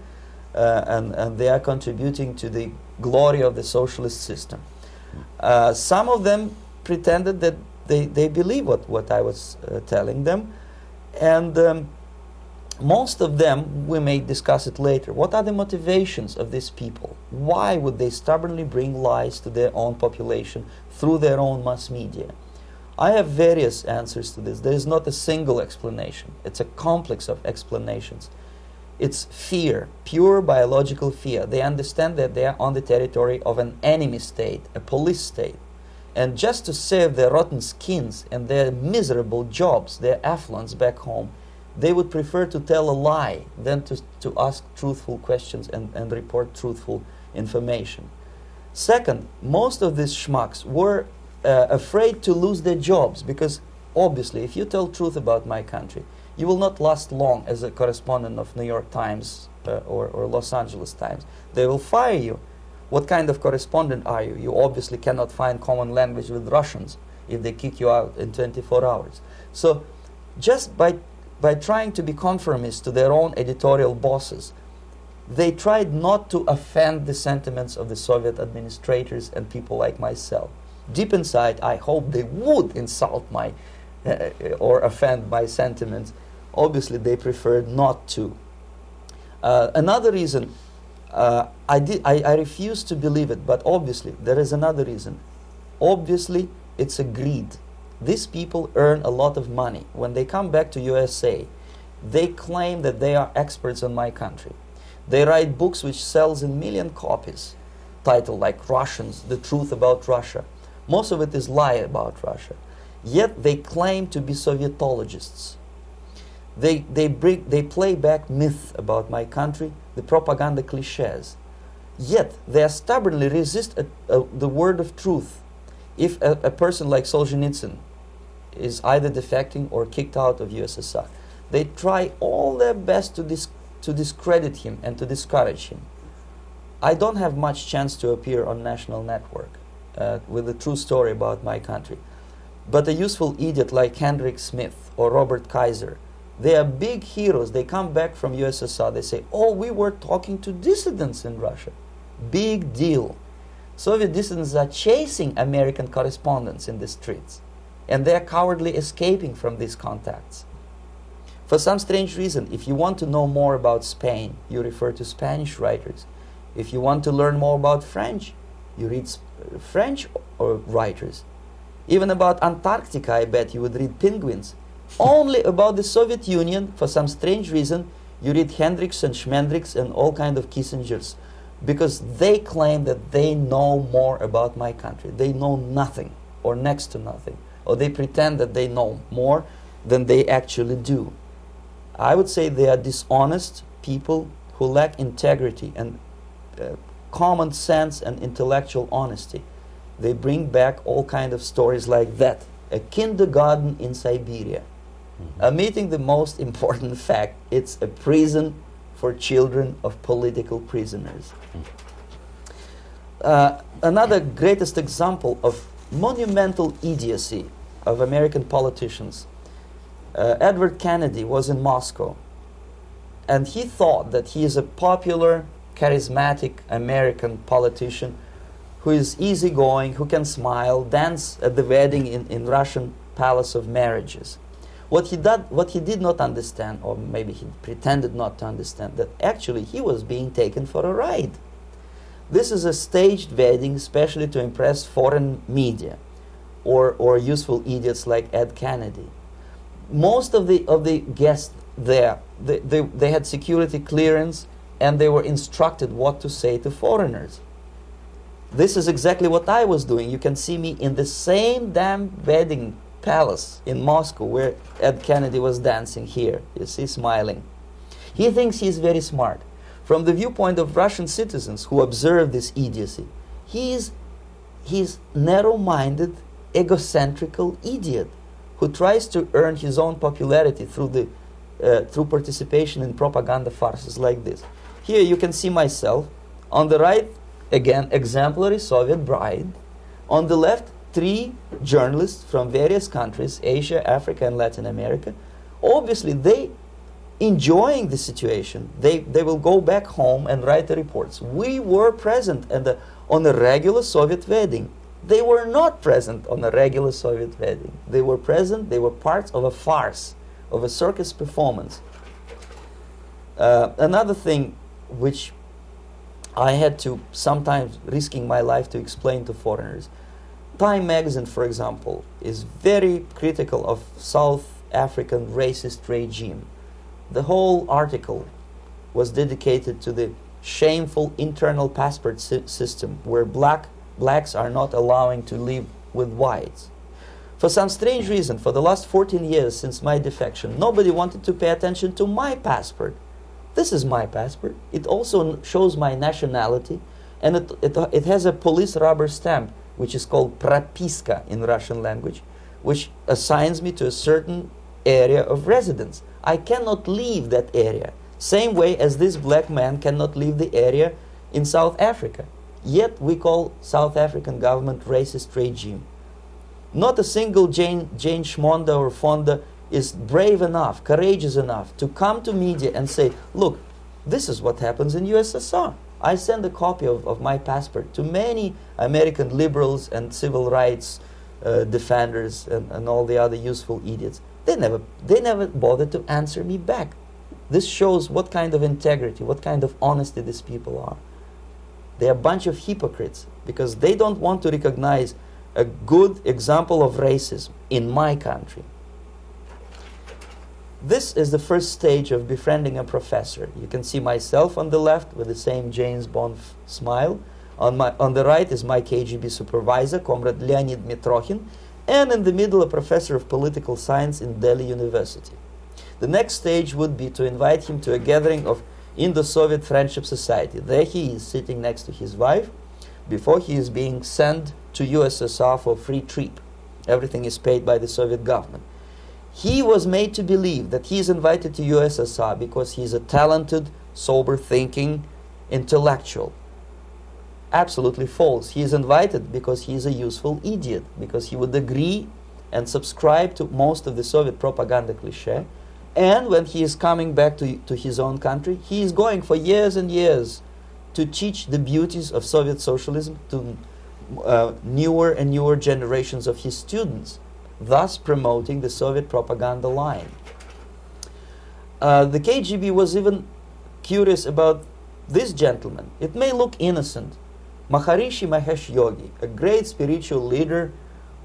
and they are contributing to the glory of the socialist system. Some of them pretended that they believe what I was telling them, and most of them, we may discuss it later, what are the motivations of these people? Why would they stubbornly bring lies to their own population through their own mass media? I have various answers to this. There is not a single explanation. It's a complex of explanations. It's fear, pure biological fear. They understand that they are on the territory of an enemy state, a police state. And just to save their rotten skins and their miserable jobs, their affluence back home, they would prefer to tell a lie than to ask truthful questions and report truthful information. Second, most of these schmucks were afraid to lose their jobs, because obviously if you tell truth about my country, you will not last long as a correspondent of New York Times or Los Angeles Times. They will fire you. What kind of correspondent are you? You obviously cannot find common language with Russians if they kick you out in 24 hours. So just by trying to be conformist to their own editorial bosses, they tried not to offend the sentiments of the Soviet administrators and people like myself. Deep inside, I hope they would insult my or offend my sentiments. Obviously, they preferred not to. Another reason, I refuse to believe it, but obviously there is another reason. Obviously, it's a greed. These people earn a lot of money. When they come back to USA, they claim that they are experts on my country. They write books which sells in million copies, titled like Russians, The Truth About Russia. Most of it is lie about Russia. Yet they claim to be Sovietologists. They play back myth about my country, the propaganda cliches. Yet they stubbornly resist the word of truth. If a person like Solzhenitsyn is either defecting or kicked out of USSR, they try all their best to discredit him and to discourage him. I don't have much chance to appear on national network with a true story about my country. But a useful idiot like Hendrik Smith or Robert Kaiser, they are big heroes. They come back from USSR, they say, oh, we were talking to dissidents in Russia. Big deal. Soviet dissidents are chasing American correspondents in the streets, and they are cowardly escaping from these contacts. For some strange reason, if you want to know more about Spain, you refer to Spanish writers. If you want to learn more about French, you read French writers. Even about Antarctica, I bet you would read Penguins. Only about the Soviet Union, for some strange reason, you read Hendricks and Schmendricks and all kind of Kissingers, because they claim that they know more about my country. They know nothing, or next to nothing, or they pretend that they know more than they actually do. I would say they are dishonest people who lack integrity and common sense and intellectual honesty. They bring back all kind of stories like that. A kindergarten in Siberia. Omitting the most important fact, it's a prison for children of political prisoners. Another greatest example of monumental idiocy of American politicians. Edward Kennedy was in Moscow, and he thought that he is a popular, charismatic American politician who is easygoing, who can smile, dance at the wedding in Russian Palace of Marriages. What he did not understand, or maybe he pretended not to understand, that actually he was being taken for a ride. This is a staged wedding, especially to impress foreign media or useful idiots like Ed Kennedy. Most of the guests there, they had security clearance, and they were instructed what to say to foreigners. This is exactly what I was doing. You can see me in the same damn wedding palace in Moscow where Ed Kennedy was dancing here. You see, smiling. He thinks he's very smart. From the viewpoint of Russian citizens who observe this idiocy, he's narrow-minded, egocentrical idiot who tries to earn his own popularity through participation in propaganda farces like this. Here you can see myself. On the right, again, exemplary Soviet bride. On the left, 3 journalists from various countries, Asia, Africa, and Latin America. Obviously, they enjoying the situation. They will go back home and write the reports. We were present on a regular Soviet wedding. They were not present on a regular Soviet wedding. They were present, they were parts of a farce, of a circus performance. Another thing which I had to sometimes risking my life to explain to foreigners. Time magazine, for example, is very critical of South African racist regime. The whole article was dedicated to the shameful internal passport system where blacks are not allowing to live with whites. For some strange reason, for the last 14 years since my defection, nobody wanted to pay attention to my passport. This is my passport. It also shows my nationality, and it has a police rubber stamp, which is called propiska in Russian language, which assigns me to a certain area of residence. I cannot leave that area, same way as this black man cannot leave the area in South Africa. Yet we call South African government racist regime. Not a single Jane Schmonda or Fonda is brave enough, courageous enough to come to media and say, look, this is what happens in USSR. I send a copy of my passport to many American liberals and civil rights defenders and all the other useful idiots. They never bothered to answer me back. This shows what kind of integrity, what kind of honesty these people are. They're a bunch of hypocrites because they don't want to recognize a good example of racism in my country. This is the first stage of befriending a professor. You can see myself on the left with the same James Bond smile. On the right is my KGB supervisor, Comrade Leonid Mitrokhin, and in the middle a professor of political science in Delhi University. The next stage would be to invite him to a gathering of Indo-Soviet Friendship Society. There he is sitting next to his wife before he is being sent to USSR for a free trip. Everything is paid by the Soviet government. He was made to believe that he is invited to USSR because he is a talented, sober-thinking intellectual. Absolutely false. He is invited because he is a useful idiot, because he would agree and subscribe to most of the Soviet propaganda cliché. And when he is coming back to his own country, he is going for years and years to teach the beauties of Soviet socialism to newer and newer generations of his students, thus promoting the Soviet propaganda line. The KGB was even curious about this gentleman. It may look innocent. Maharishi Mahesh Yogi, a great spiritual leader,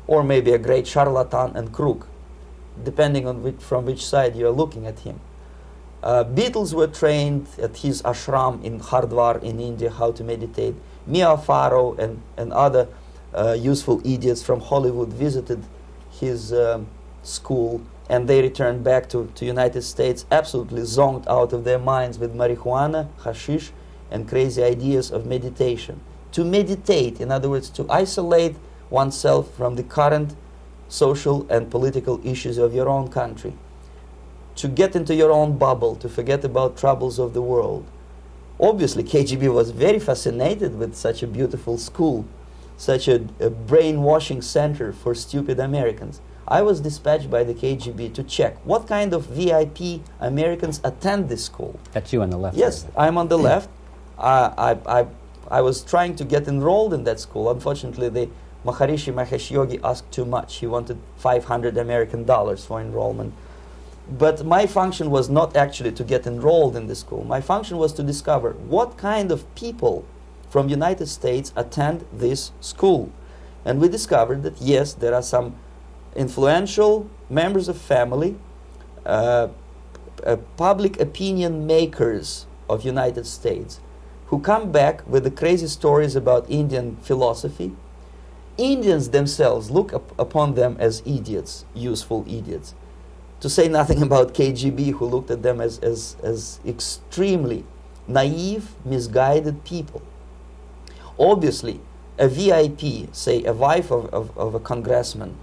or maybe a great charlatan and crook, depending on from which side you are looking at him. Beatles were trained at his ashram in Hardwar in India how to meditate. Mia Farrow and other useful idiots from Hollywood visited his school, and they returned back to United States absolutely zonked out of their minds with marijuana, hashish, and crazy ideas of meditation. To meditate, in other words, to isolate oneself from the current social and political issues of your own country, to get into your own bubble, to forget about troubles of the world. Obviously, KGB was very fascinated with such a beautiful school, such a brainwashing center for stupid Americans. I was dispatched by the KGB to check what kind of VIP Americans attend this school. That's you on the left. Yes, I'm on the left. I was trying to get enrolled in that school. Unfortunately, the Maharishi Mahesh Yogi asked too much. He wanted $500 American for enrollment. But my function was not actually to get enrolled in the school. My function was to discover what kind of people from United States attend this school. And we discovered that, yes, there are some influential members of family, public opinion makers of United States, who come back with the crazy stories about Indian philosophy. Indians themselves look upon them as idiots, useful idiots. To say nothing about KGB, who looked at them as extremely naive, misguided people. Obviously, a VIP, say a wife of a congressman,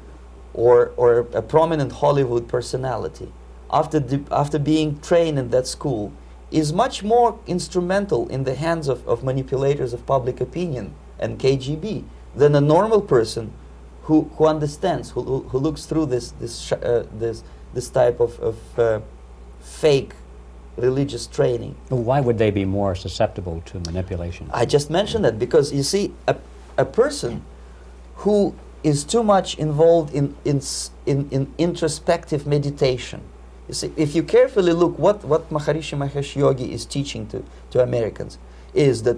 or a prominent Hollywood personality, after being trained in that school, is much more instrumental in the hands of manipulators of public opinion and KGB than a normal person who understands, who looks through this type of fake religious training. Why would they be more susceptible to manipulation? I just mentioned that because, you see, a person who is too much involved in introspective meditation. You see, if you carefully look what Maharishi Mahesh Yogi is teaching to Americans, is that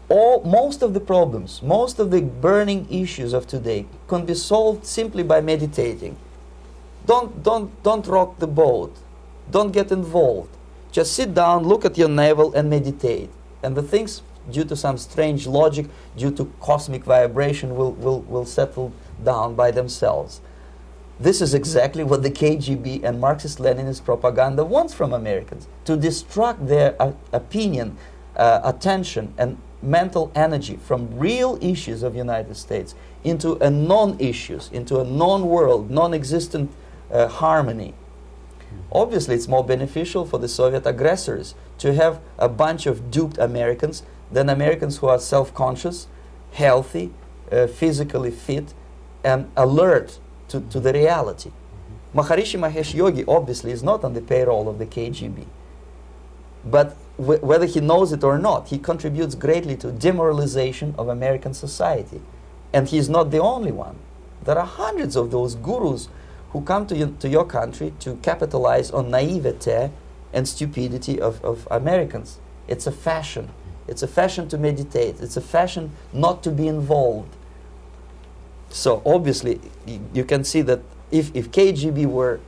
most of the problems, most of the burning issues of today can be solved simply by meditating. Don't rock the boat. Don't get involved. Just sit down, look at your navel, and meditate. And the things, due to some strange logic, due to cosmic vibration, will settle down by themselves. This is exactly what the KGB and Marxist-Leninist propaganda wants from Americans, to distract their opinion, attention, and mental energy from real issues of United States into a non-issues, into a non-world, non-existent harmony. Obviously, it's more beneficial for the Soviet aggressors to have a bunch of duped Americans than Americans who are self-conscious, healthy, physically fit, and alert to the reality. Maharishi Mahesh Yogi obviously is not on the payroll of the KGB. But whether he knows it or not, he contributes greatly to demoralization of American society. And he's not the only one. There are hundreds of those gurus who come to your country to capitalize on naivete and stupidity of Americans. It's a fashion. It's a fashion to meditate. It's a fashion not to be involved. So obviously, you can see that if KGB were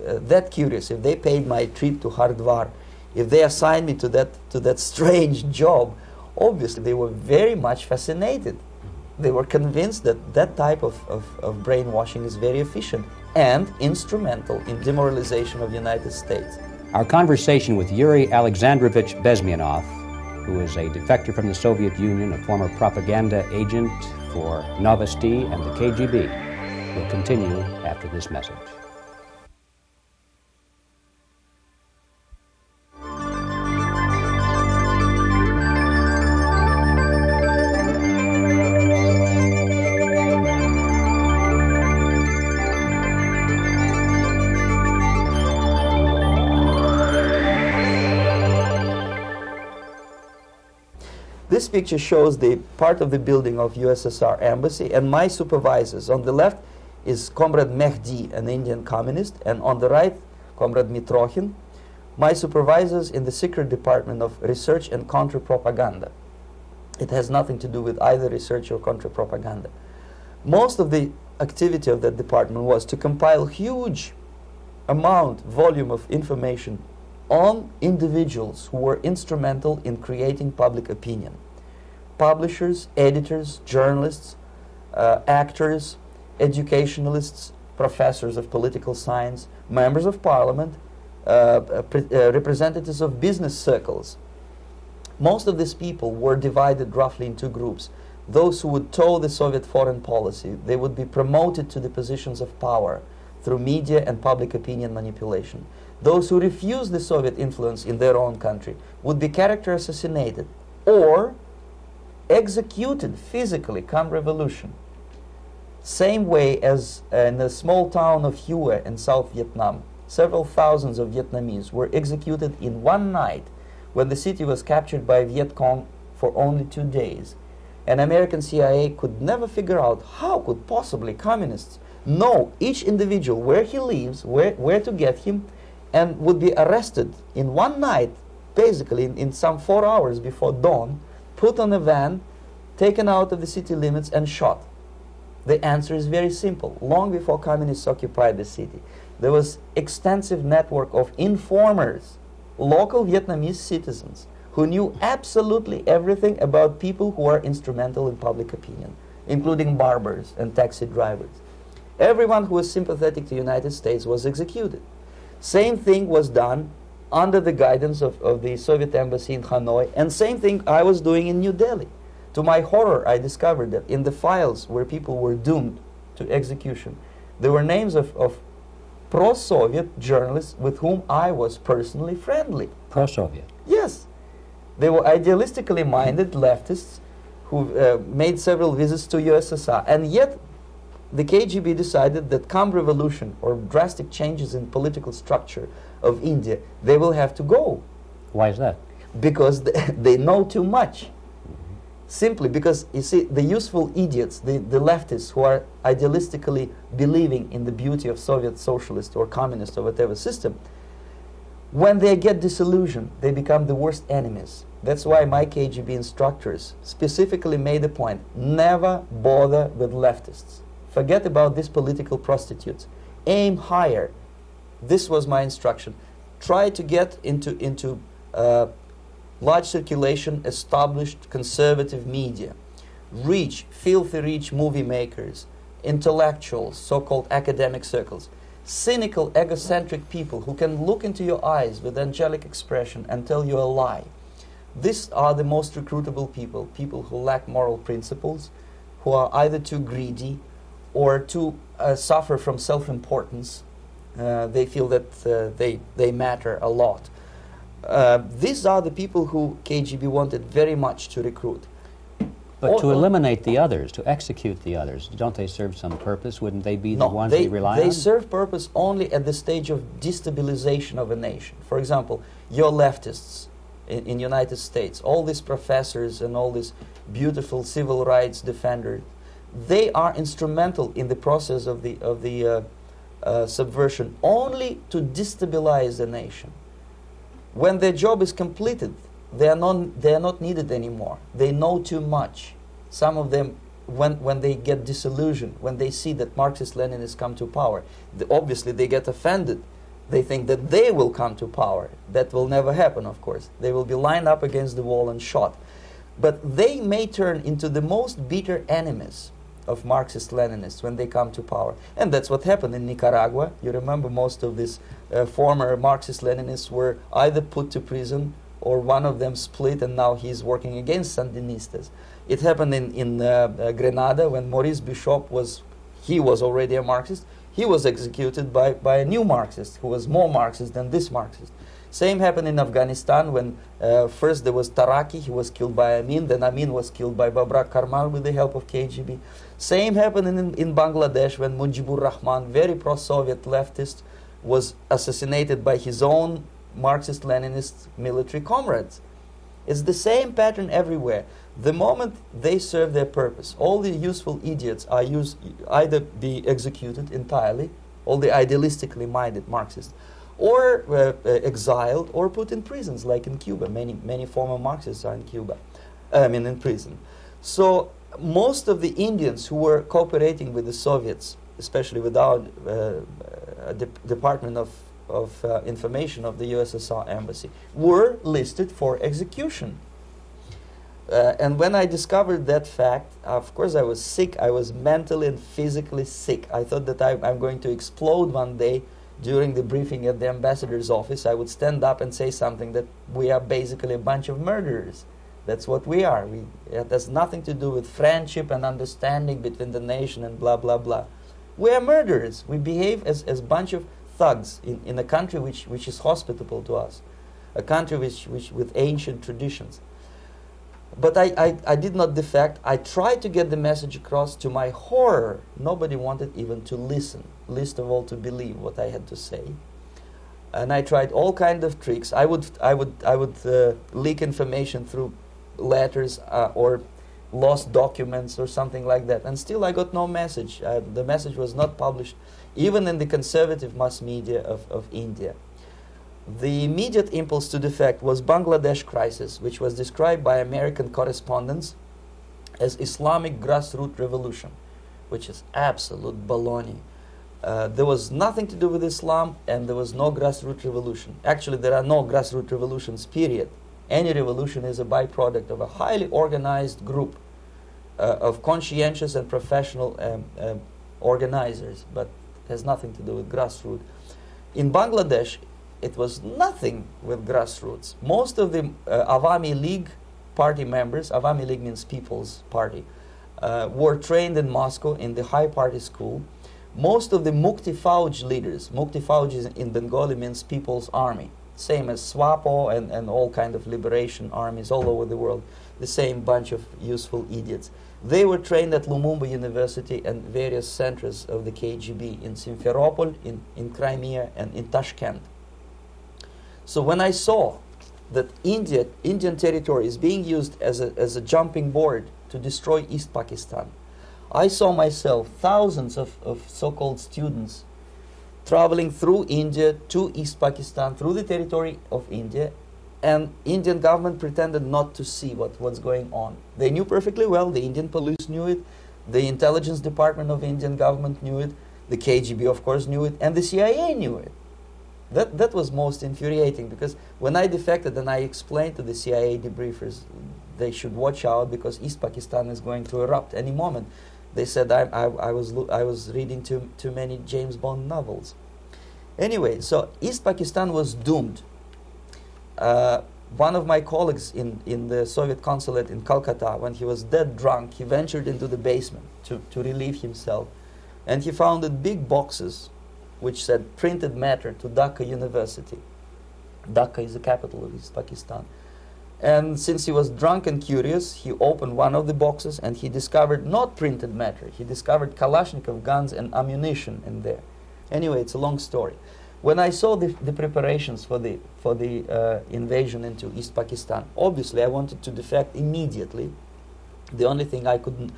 that curious, if they paid my trip to Hardwar, if they assigned me to that strange job, obviously they were very much fascinated. They were convinced that that type of brainwashing is very efficient and instrumental in demoralization of the United States. Our conversation with Yuri Alexandrovich Bezmenov, who is a defector from the Soviet Union, a former propaganda agent for Novosti and the KGB, will continue after this message. This picture shows the part of the building of USSR embassy and my supervisors. On the left is Comrade Mehdi, an Indian communist, and on the right, Comrade Mitrokhin, my supervisors in the secret department of research and counter-propaganda. It has nothing to do with either research or counter-propaganda. Most of the activity of that department was to compile huge volume of information on individuals who were instrumental in creating public opinion. Publishers, editors, journalists, actors, educationalists, professors of political science, members of parliament, representatives of business circles. Most of these people were divided roughly in two groups. Those who would toe the Soviet foreign policy, they would be promoted to the positions of power through media and public opinion manipulation. Those who refused the Soviet influence in their own country would be character assassinated or executed physically come revolution. Same way as in the small town of Hue in South Vietnam, several thousands of Vietnamese were executed in one night when the city was captured by Viet Cong for only 2 days. And American CIA could never figure out how could possibly communists know each individual, where he lives, where to get him, and would be arrested in one night, basically in some 4 hours before dawn, put on a van, taken out of the city limits and shot. The answer is very simple. Long before communists occupied the city, there was extensive network of informers, local Vietnamese citizens, who knew absolutely everything about people who are instrumental in public opinion, including barbers and taxi drivers. Everyone who was sympathetic to the United States was executed. Same thing was done under the guidance of the Soviet embassy in Hanoi, and same thing I was doing in New Delhi. To my horror, I discovered that in the files where people were doomed to execution, there were names of pro-Soviet journalists with whom I was personally friendly. Pro-Soviet? Yes. They were idealistically minded leftists who made several visits to USSR, and yet the KGB decided that come revolution or drastic changes in political structure of India, they will have to go. Why is that? Because they know too much. Simply because, you see, the useful idiots, the leftists who are idealistically believing in the beauty of Soviet socialist or communist or whatever system, when they get disillusioned, they become the worst enemies. That's why my KGB instructors specifically made a point, never bother with leftists. Forget about these political prostitutes. Aim higher. This was my instruction. Try to get into large circulation, established conservative media. Filthy rich movie makers, intellectuals, so-called academic circles. Cynical, egocentric people who can look into your eyes with angelic expression and tell you a lie. These are the most recruitable people, people who lack moral principles, who are either too greedy or too suffer from self-importance. They feel that they matter a lot. These are the people who KGB wanted very much to recruit. But to eliminate the others, to execute the others, don't they serve some purpose? Wouldn't they be the ones they rely on? They serve purpose only at the stage of destabilization of a nation. For example, your leftists in United States, all these professors and all these beautiful civil rights defenders, they are instrumental in the process of the subversion only to destabilize the nation. When their job is completed, they are not needed anymore. They know too much. Some of them, when they get disillusioned, when they see that Marxist-Leninists come to power, obviously they get offended. They think that they will come to power. That will never happen, of course. They will be lined up against the wall and shot. But they may turn into the most bitter enemies of Marxist-Leninists when they come to power. And that's what happened in Nicaragua. You remember most of these former Marxist-Leninists were either put to prison or one of them split, and now he's working against Sandinistas. It happened in Grenada when Maurice Bishop was already a Marxist. He was executed by a new Marxist who was more Marxist than this Marxist. Same happened in Afghanistan when first there was Taraki, he was killed by Amin, then Amin was killed by Babrak Karmal with the help of KGB. Same happened in Bangladesh when Mujibur Rahman, very pro-Soviet leftist, was assassinated by his own Marxist-Leninist military comrades. It's the same pattern everywhere. The moment they serve their purpose, all the useful idiots are either be executed entirely, all the idealistically minded Marxists, or exiled, or put in prisons, like in Cuba. Many former Marxists are in Cuba, in prison. So most of the Indians who were cooperating with the Soviets, especially with our Department of Information of the USSR Embassy, were listed for execution. And when I discovered that fact, of course I was sick. I was mentally and physically sick. I thought that I'm going to explode one day during the briefing at the ambassador's office. I would stand up and say something that we are basically a bunch of murderers. That's what we are. It has nothing to do with friendship and understanding between the nation and blah, blah, blah. We are murderers. We behave as a bunch of thugs in a country which is hospitable to us, a country which with ancient traditions. But I did not defect. I tried to get the message across. To my horror, nobody wanted even to listen, least of all to believe what I had to say. And I tried all kinds of tricks. I would leak information through letters or lost documents or something like that. And still I got no message. The message was not published, even in the conservative mass media of India. The immediate impulse to defect was Bangladesh crisis, which was described by American correspondents as Islamic grassroots revolution, which is absolute baloney. There was nothing to do with Islam, and there was no grassroots revolution. Actually, there are no grassroots revolutions, period. Any revolution is a byproduct of a highly organized group of conscientious and professional organizers, but has nothing to do with grassroots. In Bangladesh, it was nothing with grassroots. Most of the Awami League party members, Awami League means People's Party, were trained in Moscow in the high party school. Most of the Mukti Fauj leaders, Mukti Fauj in Bengali means People's Army, same as SWAPO and all kind of liberation armies all over the world, the same bunch of useful idiots. They were trained at Lumumba University and various centers of the KGB in Simferopol, in Crimea, and in Tashkent. So when I saw that Indian territory is being used as a jumping board to destroy East Pakistan, I saw myself thousands of so-called students traveling through India to East Pakistan, through the territory of India, and Indian government pretended not to see what's going on. They knew perfectly well, the Indian police knew it, the intelligence department of Indian government knew it, the KGB of course knew it, and the CIA knew it. That was most infuriating, because when I defected and I explained to the CIA debriefers they should watch out because East Pakistan is going to erupt any moment, they said I was reading too many James Bond novels. Anyway, so East Pakistan was doomed. One of my colleagues in the Soviet consulate in Calcutta, when he was dead drunk, he ventured into the basement to relieve himself, and he found big boxes which said printed matter to Dhaka University. Dhaka is the capital of East Pakistan. And since he was drunk and curious, he opened one of the boxes and he discovered not printed matter. He discovered Kalashnikov guns and ammunition in there. Anyway, it's a long story. When I saw the preparations for the invasion into East Pakistan, obviously I wanted to defect immediately. The only thing I couldn't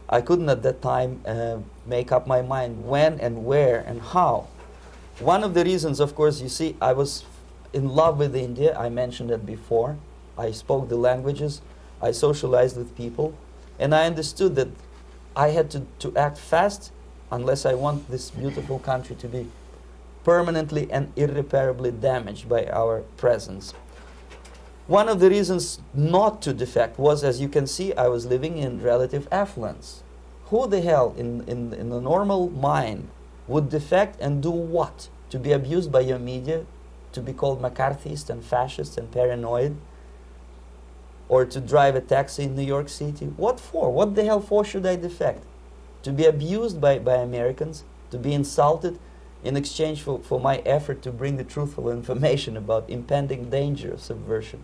at that time make up my mind when and where and how. One of the reasons, of course, you see, I was in love with India. I mentioned it before. I spoke the languages. I socialized with people. And I understood that I had to act fast unless I want this beautiful country to be permanently and irreparably damaged by our presence. One of the reasons not to defect was, as you can see, I was living in relative affluence. Who the hell in the normal mind would defect and do what? To be abused by your media, to be called McCarthyist and fascist and paranoid, or to drive a taxi in New York City? What for? What the hell for should I defect? To be abused by Americans, to be insulted in exchange for my effort to bring the truthful information about impending danger of subversion.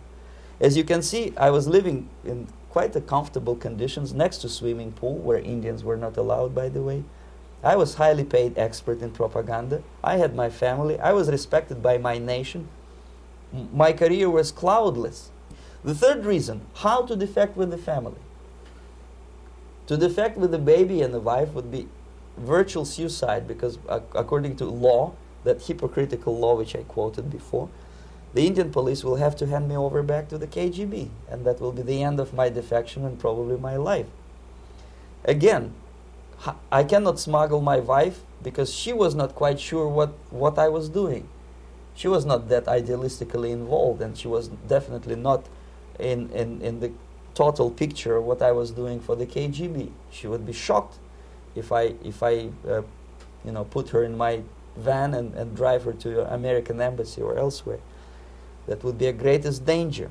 As you can see, I was living in quite a comfortable conditions next to swimming pool, where Indians were not allowed, by the way. I was highly paid expert in propaganda. I had my family. I was respected by my nation. My career was cloudless. The third reason, how to defect with the family. To defect with the baby and the wife would be virtual suicide, because according to law, that hypocritical law which I quoted before, the Indian police will have to hand me over back to the KGB, and that will be the end of my defection and probably my life. Again, I cannot smuggle my wife because she was not quite sure what I was doing. She was not that idealistically involved, and she was definitely not in the total picture of what I was doing for the KGB. She would be shocked if I put her in my van and drive her to the American embassy or elsewhere. That would be a greatest danger.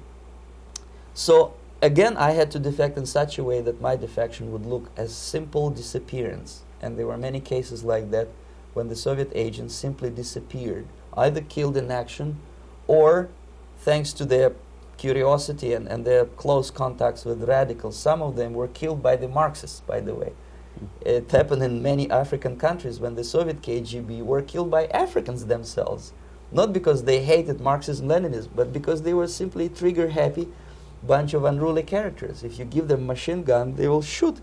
So again, I had to defect in such a way that my defection would look as simple disappearance. And there were many cases like that when the Soviet agents simply disappeared, either killed in action or, thanks to their curiosity and their close contacts with radicals, some of them were killed by the Marxists, by the way. It happened in many African countries when the Soviet KGB were killed by Africans themselves. Not because they hated Marxism-Leninism, but because they were simply trigger-happy bunch of unruly characters. If you give them a machine gun, they will shoot.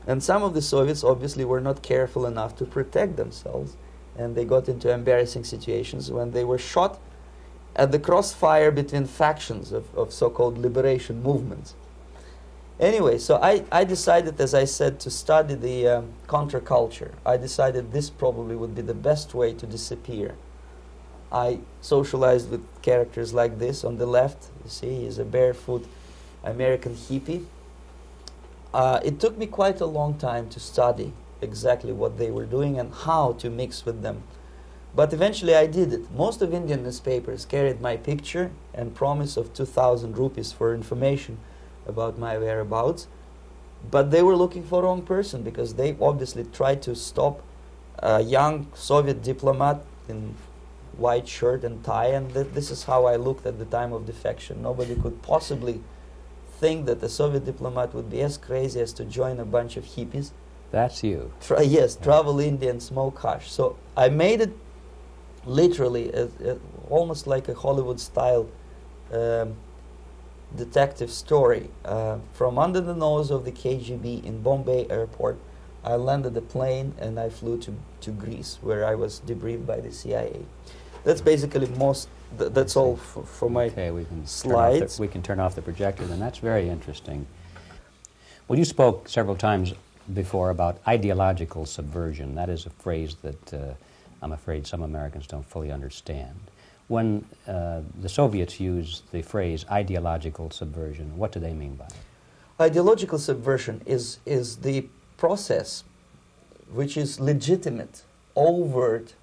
And some of the Soviets obviously were not careful enough to protect themselves, and they got into embarrassing situations when they were shot at the crossfire between factions of so-called liberation movements. Anyway, so I decided, as I said, to study the counterculture. I decided this probably would be the best way to disappear. I socialized with characters like this. On the left, you see, he's a barefoot American hippie. It took me quite a long time to study exactly what they were doing and how to mix with them. But eventually I did it. Most of Indian newspapers carried my picture and promise of 2,000 rupees for information about my whereabouts. But they were looking for the wrong person, because they obviously tried to stop a young Soviet diplomat in white shirt and tie, and this is how I looked at the time of defection. Nobody could possibly think that a Soviet diplomat would be as crazy as to join a bunch of hippies. That's you. Travel India and smoke hash. So I made it literally almost like a Hollywood-style detective story. From under the nose of the KGB in Bombay airport, I landed the plane and I flew to Greece, where I was debriefed by the CIA. That's basically that's all for my slides. We can turn off the projector, then. That's very interesting. Well, you spoke several times before about ideological subversion. That is a phrase that I'm afraid some Americans don't fully understand. When the Soviets use the phrase ideological subversion, what do they mean by it? Ideological subversion is the process which is legitimate, overt,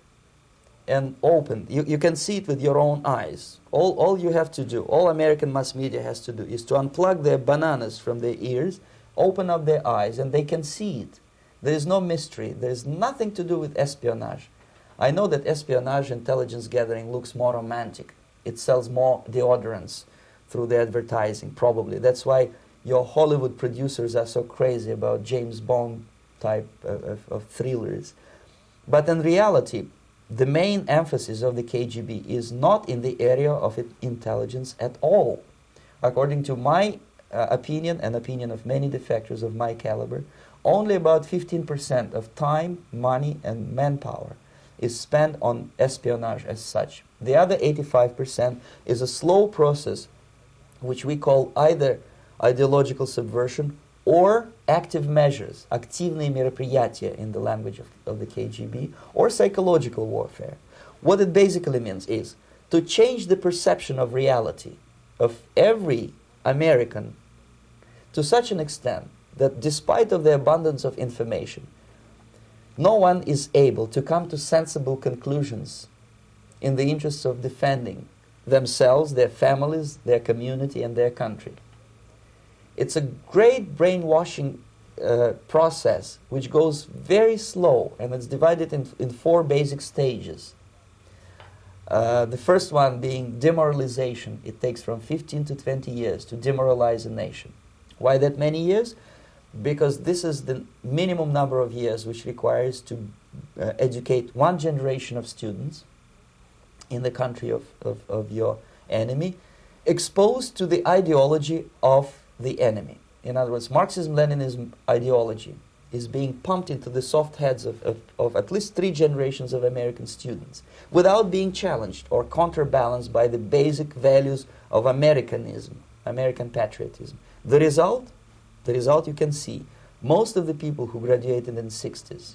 and open. You can see it with your own eyes. All you have to do, all American mass media has to do, is to unplug their bananas from their ears, open up their eyes, and they can see it. There is no mystery. There is nothing to do with espionage. I know that espionage intelligence gathering looks more romantic. It sells more deodorants through the advertising, probably. That's why your Hollywood producers are so crazy about James Bond type of thrillers. But in reality, the main emphasis of the KGB is not in the area of intelligence at all. According to my opinion and opinion of many defectors of my caliber, only about 15% of time, money, and manpower is spent on espionage as such. The other 85% is a slow process which we call either ideological subversion or active measures, активные мероприятия in the language of the KGB, or psychological warfare. What it basically means is to change the perception of reality of every American to such an extent that despite of the abundance of information, no one is able to come to sensible conclusions in the interests of defending themselves, their families, their community, and their country. It's a great brainwashing process which goes very slow, and it's divided in 4 basic stages. The first one being demoralization. It takes from 15 to 20 years to demoralize a nation. Why that many years? Because this is the minimum number of years which requires to educate one generation of students in the country of your enemy, exposed to the ideology of the enemy. In other words, Marxism-Leninism ideology is being pumped into the soft heads of at least 3 generations of American students without being challenged or counterbalanced by the basic values of Americanism, American patriotism. The result you can see. Most of the people who graduated in the 60s,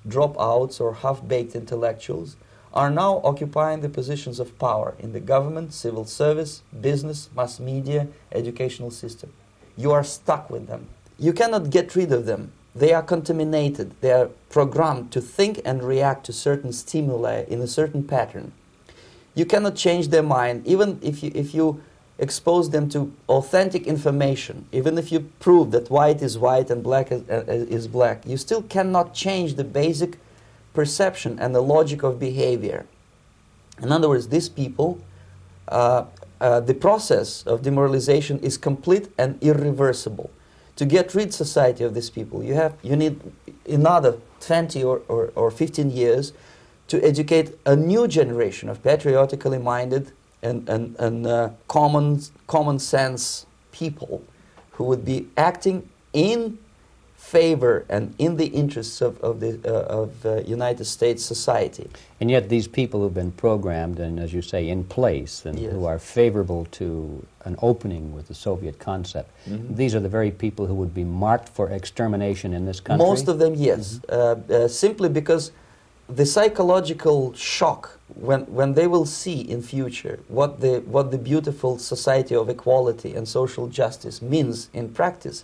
dropouts or half-baked intellectuals, are now occupying the positions of power in the government, civil service, business, mass media, educational system. You are stuck with them. You cannot get rid of them. They are contaminated. They are programmed to think and react to certain stimuli in a certain pattern. You cannot change their mind, even if you expose them to authentic information, even if you prove that white is white and black is black. You still cannot change the basic perception and the logic of behavior. In other words, these people, the process of demoralization is complete and irreversible. To get rid society of these people, you need another 20 or 15 years to educate a new generation of patriotically minded and common sense people who would be acting in favor and in the interests of United States society. And yet these people who've been programmed and, as you say, in place and Yes. who are favorable to an opening with the Soviet concept, these are the very people who would be marked for extermination in this country? Most of them, yes. Simply because the psychological shock when they will see in future what the beautiful society of equality and social justice means in practice,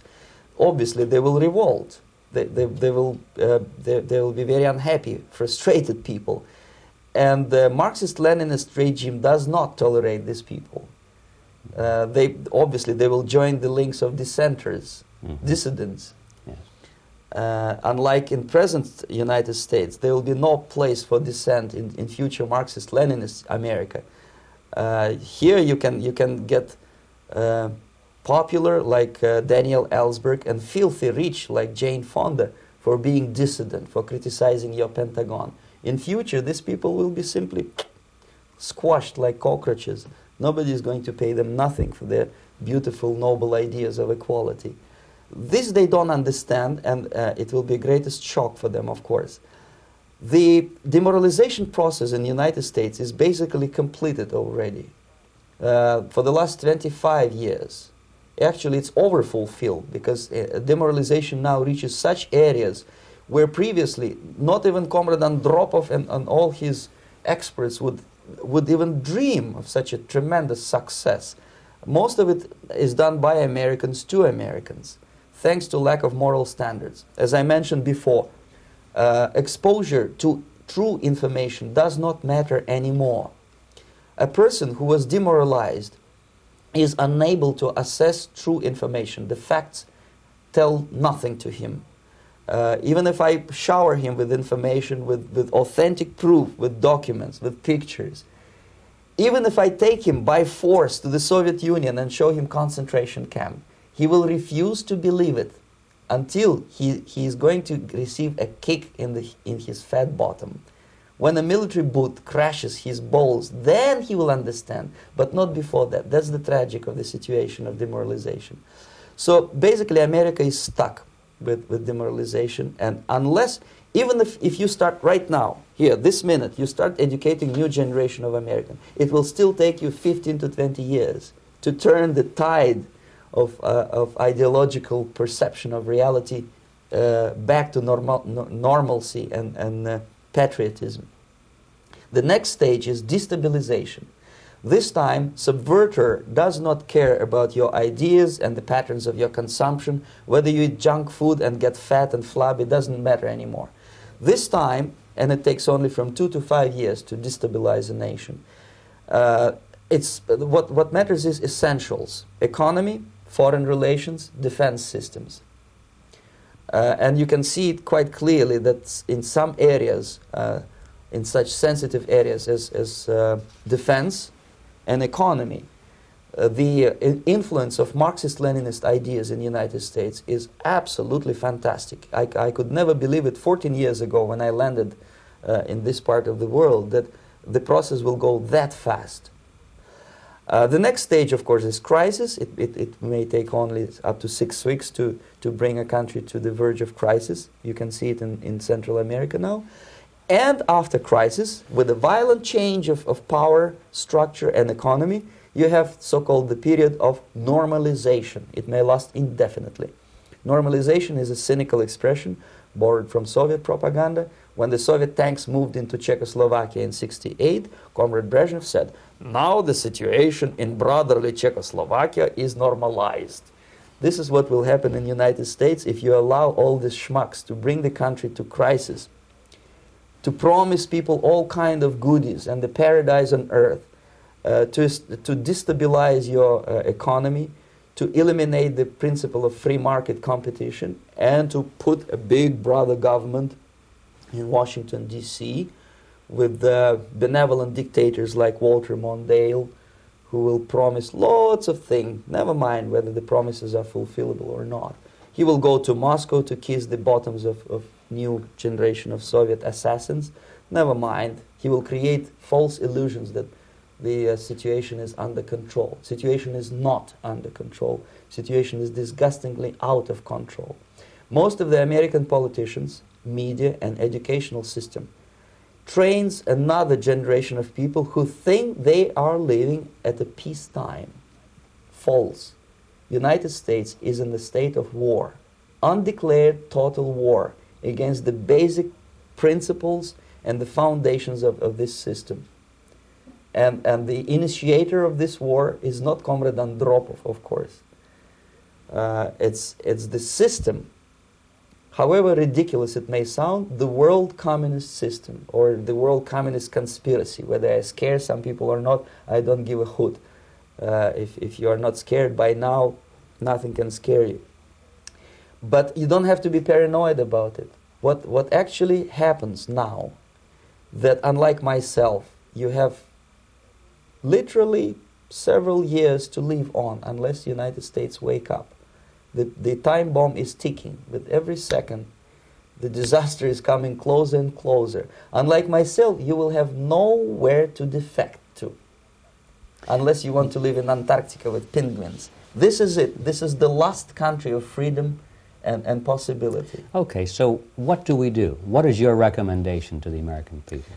obviously they will revolt. They will be very unhappy, frustrated people. And the Marxist-Leninist regime does not tolerate these people. Obviously they will join the links of dissenters, dissidents. Unlike in present United States, there will be no place for dissent in future Marxist-Leninist America. Here you can get popular like Daniel Ellsberg and filthy rich like Jane Fonda for being dissident, for criticizing your Pentagon. In future, these people will be simply squashed like cockroaches. Nobody is going to pay them nothing for their beautiful, noble ideas of equality. This they don't understand, and it will be greatest shock for them, of course. The demoralization process in the United States is basically completed already. For the last 25 years. Actually, it's overfulfilled because demoralization now reaches such areas where previously not even Comrade Andropov and all his experts would even dream of such a tremendous success. Most of it is done by Americans to Americans, thanks to lack of moral standards. As I mentioned before, exposure to true information does not matter anymore. A person who was demoralized is unable to assess true information. The facts tell nothing to him. Even if I shower him with information, with authentic proof, with documents, with pictures, even if I take him by force to the Soviet Union and show him concentration camp, he will refuse to believe it until he is going to receive a kick in his fat bottom. When a military boot crashes his balls, then he will understand, but not before that. That's the tragic of the situation of demoralization. So basically America is stuck with demoralization, and unless, even if you start right now, here, this minute, you start educating new generation of Americans, it will still take you 15 to 20 years to turn the tide of ideological perception of reality back to normalcy and patriotism. The next stage is destabilization. This time, subverter does not care about your ideas and the patterns of your consumption. Whether you eat junk food and get fat and flabby, it doesn't matter anymore. This time, and it takes only from 2 to 5 years to destabilize a nation, what matters is essentials: economy, foreign relations, defense systems. And you can see it quite clearly that in some areas, in such sensitive areas as defense and economy, the influence of Marxist-Leninist ideas in the United States is absolutely fantastic. I could never believe it 14 years ago when I landed in this part of the world that the process will go that fast. The next stage, of course, is crisis. It may take only up to 6 weeks to bring a country to the verge of crisis. You can see it in Central America now. And after crisis, with a violent change of power, structure, and economy, you have so-called the period of normalization. It may last indefinitely. Normalization is a cynical expression borrowed from Soviet propaganda. When the Soviet tanks moved into Czechoslovakia in '68, Comrade Brezhnev said, "Now the situation in brotherly Czechoslovakia is normalized." This is what will happen in the United States if you allow all these schmucks to bring the country to crisis, to promise people all kind of goodies and the paradise on earth, to destabilize your economy, to eliminate the principle of free market competition, and to put a big brother government in Washington, D.C., with benevolent dictators like Walter Mondale, who will promise lots of things, never mind whether the promises are fulfillable or not. He will go to Moscow to kiss the bottoms of new generation of Soviet assassins, never mind. He will create false illusions that the situation is under control. Situation is not under control. Situation is disgustingly out of control. Most of the American politicians, media, and educational system trains another generation of people who think they are living at a peacetime. False. United States is in the state of war, undeclared total war against the basic principles and the foundations of this system. And the initiator of this war is not Comrade Andropov, of course. It's the system. However ridiculous it may sound, the world communist system or the world communist conspiracy, whether I scare some people or not, I don't give a hoot. If you are not scared by now, nothing can scare you. But you don't have to be paranoid about it. What actually happens now, that unlike myself, you have literally several years to live on unless the United States wake up. The time bomb is ticking. With every second, the disaster is coming closer and closer. Unlike myself, you will have nowhere to defect to, unless you want to live in Antarctica with penguins. This is it. This is the last country of freedom and possibility. Okay, so what do we do? What is your recommendation to the American people?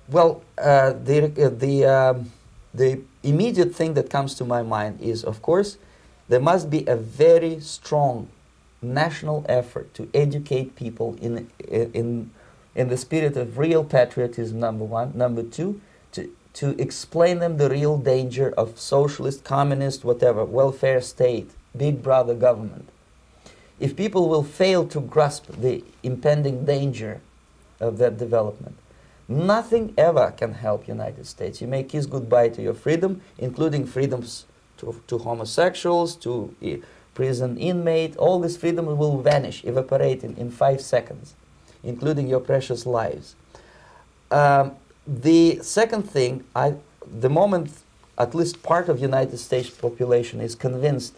Well, the immediate thing that comes to my mind is, of course, there must be a very strong national effort to educate people in the spirit of real patriotism, number one. Number two, to explain them the real danger of socialist, communist, whatever, welfare state, big brother government. If people will fail to grasp the impending danger of that development, nothing ever can help United States. You may kiss goodbye to your freedom, including freedoms to homosexuals, to prison inmate. All this freedom will vanish, evaporate in 5 seconds, including your precious lives. The second thing, the moment at least part of United States population is convinced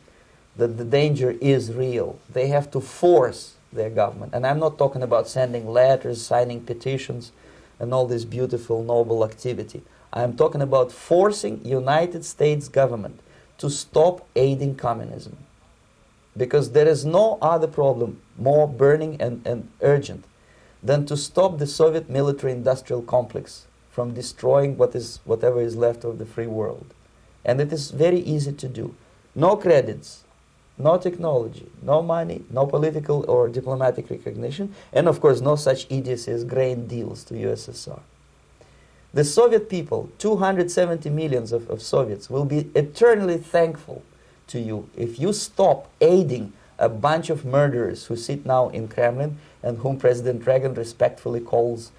that the danger is real, they have to force their government. And I'm not talking about sending letters, signing petitions, and all this beautiful, noble activity. I'm talking about forcing United States government to stop aiding communism. Because there is no other problem more burning and urgent than to stop the Soviet military-industrial complex from destroying whatever is left of the free world. And it is very easy to do. No credits, no technology, no money, no political or diplomatic recognition, and of course no such idiocy as grain deals to USSR. The Soviet people, 270 millions of Soviets, will be eternally thankful to you if you stop aiding a bunch of murderers who sit now in Kremlin and whom President Reagan respectfully calls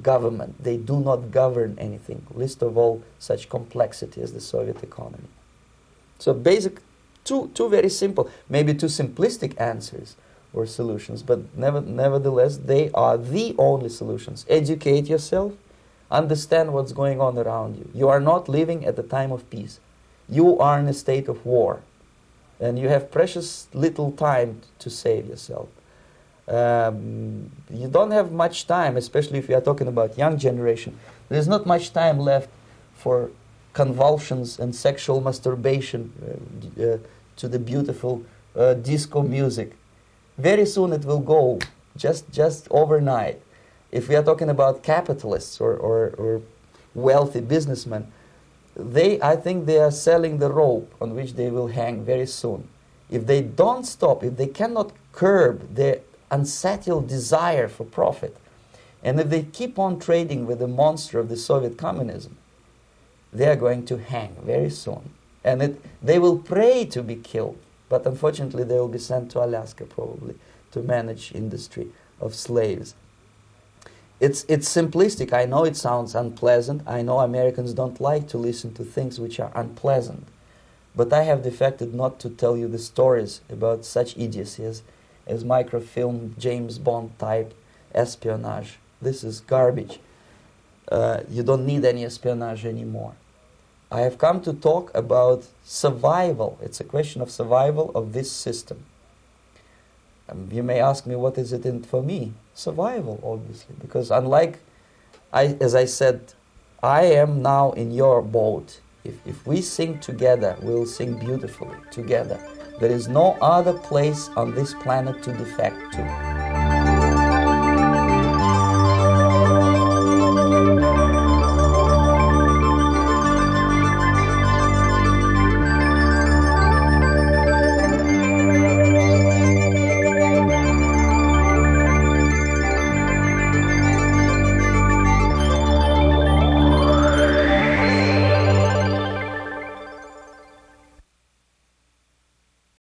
government. They do not govern anything, least of all such complexity as the Soviet economy. So basic, two very simple, maybe two simplistic answers or solutions, but nevertheless they are the only solutions. Educate yourself, understand what's going on around you. You are not living at the time of peace. You are in a state of war, and you have precious little time to save yourself. You don't have much time, especially if you are talking about young generation. There's not much time left for convulsions and sexual masturbation to the beautiful disco music. Very soon it will go, just overnight. If we are talking about capitalists or wealthy businessmen, I think they are selling the rope on which they will hang very soon. If they don't stop, if they cannot curb their unsettled desire for profit, and if they keep on trading with the monster of the Soviet communism, they are going to hang very soon. And they will pray to be killed, but unfortunately they will be sent to Alaska probably to manage industry of slaves. It's simplistic. I know it sounds unpleasant. I know Americans don't like to listen to things which are unpleasant. But I have defected not to tell you the stories about such idiocy as microfilm, James Bond type espionage. This is garbage. You don't need any espionage anymore. I have come to talk about survival. It's a question of survival of this system. You may ask me, what is it in for me? Survival, obviously, because unlike, as I said, I am now in your boat. If we sing together, we'll sing beautifully together. There is no other place on this planet to defect to.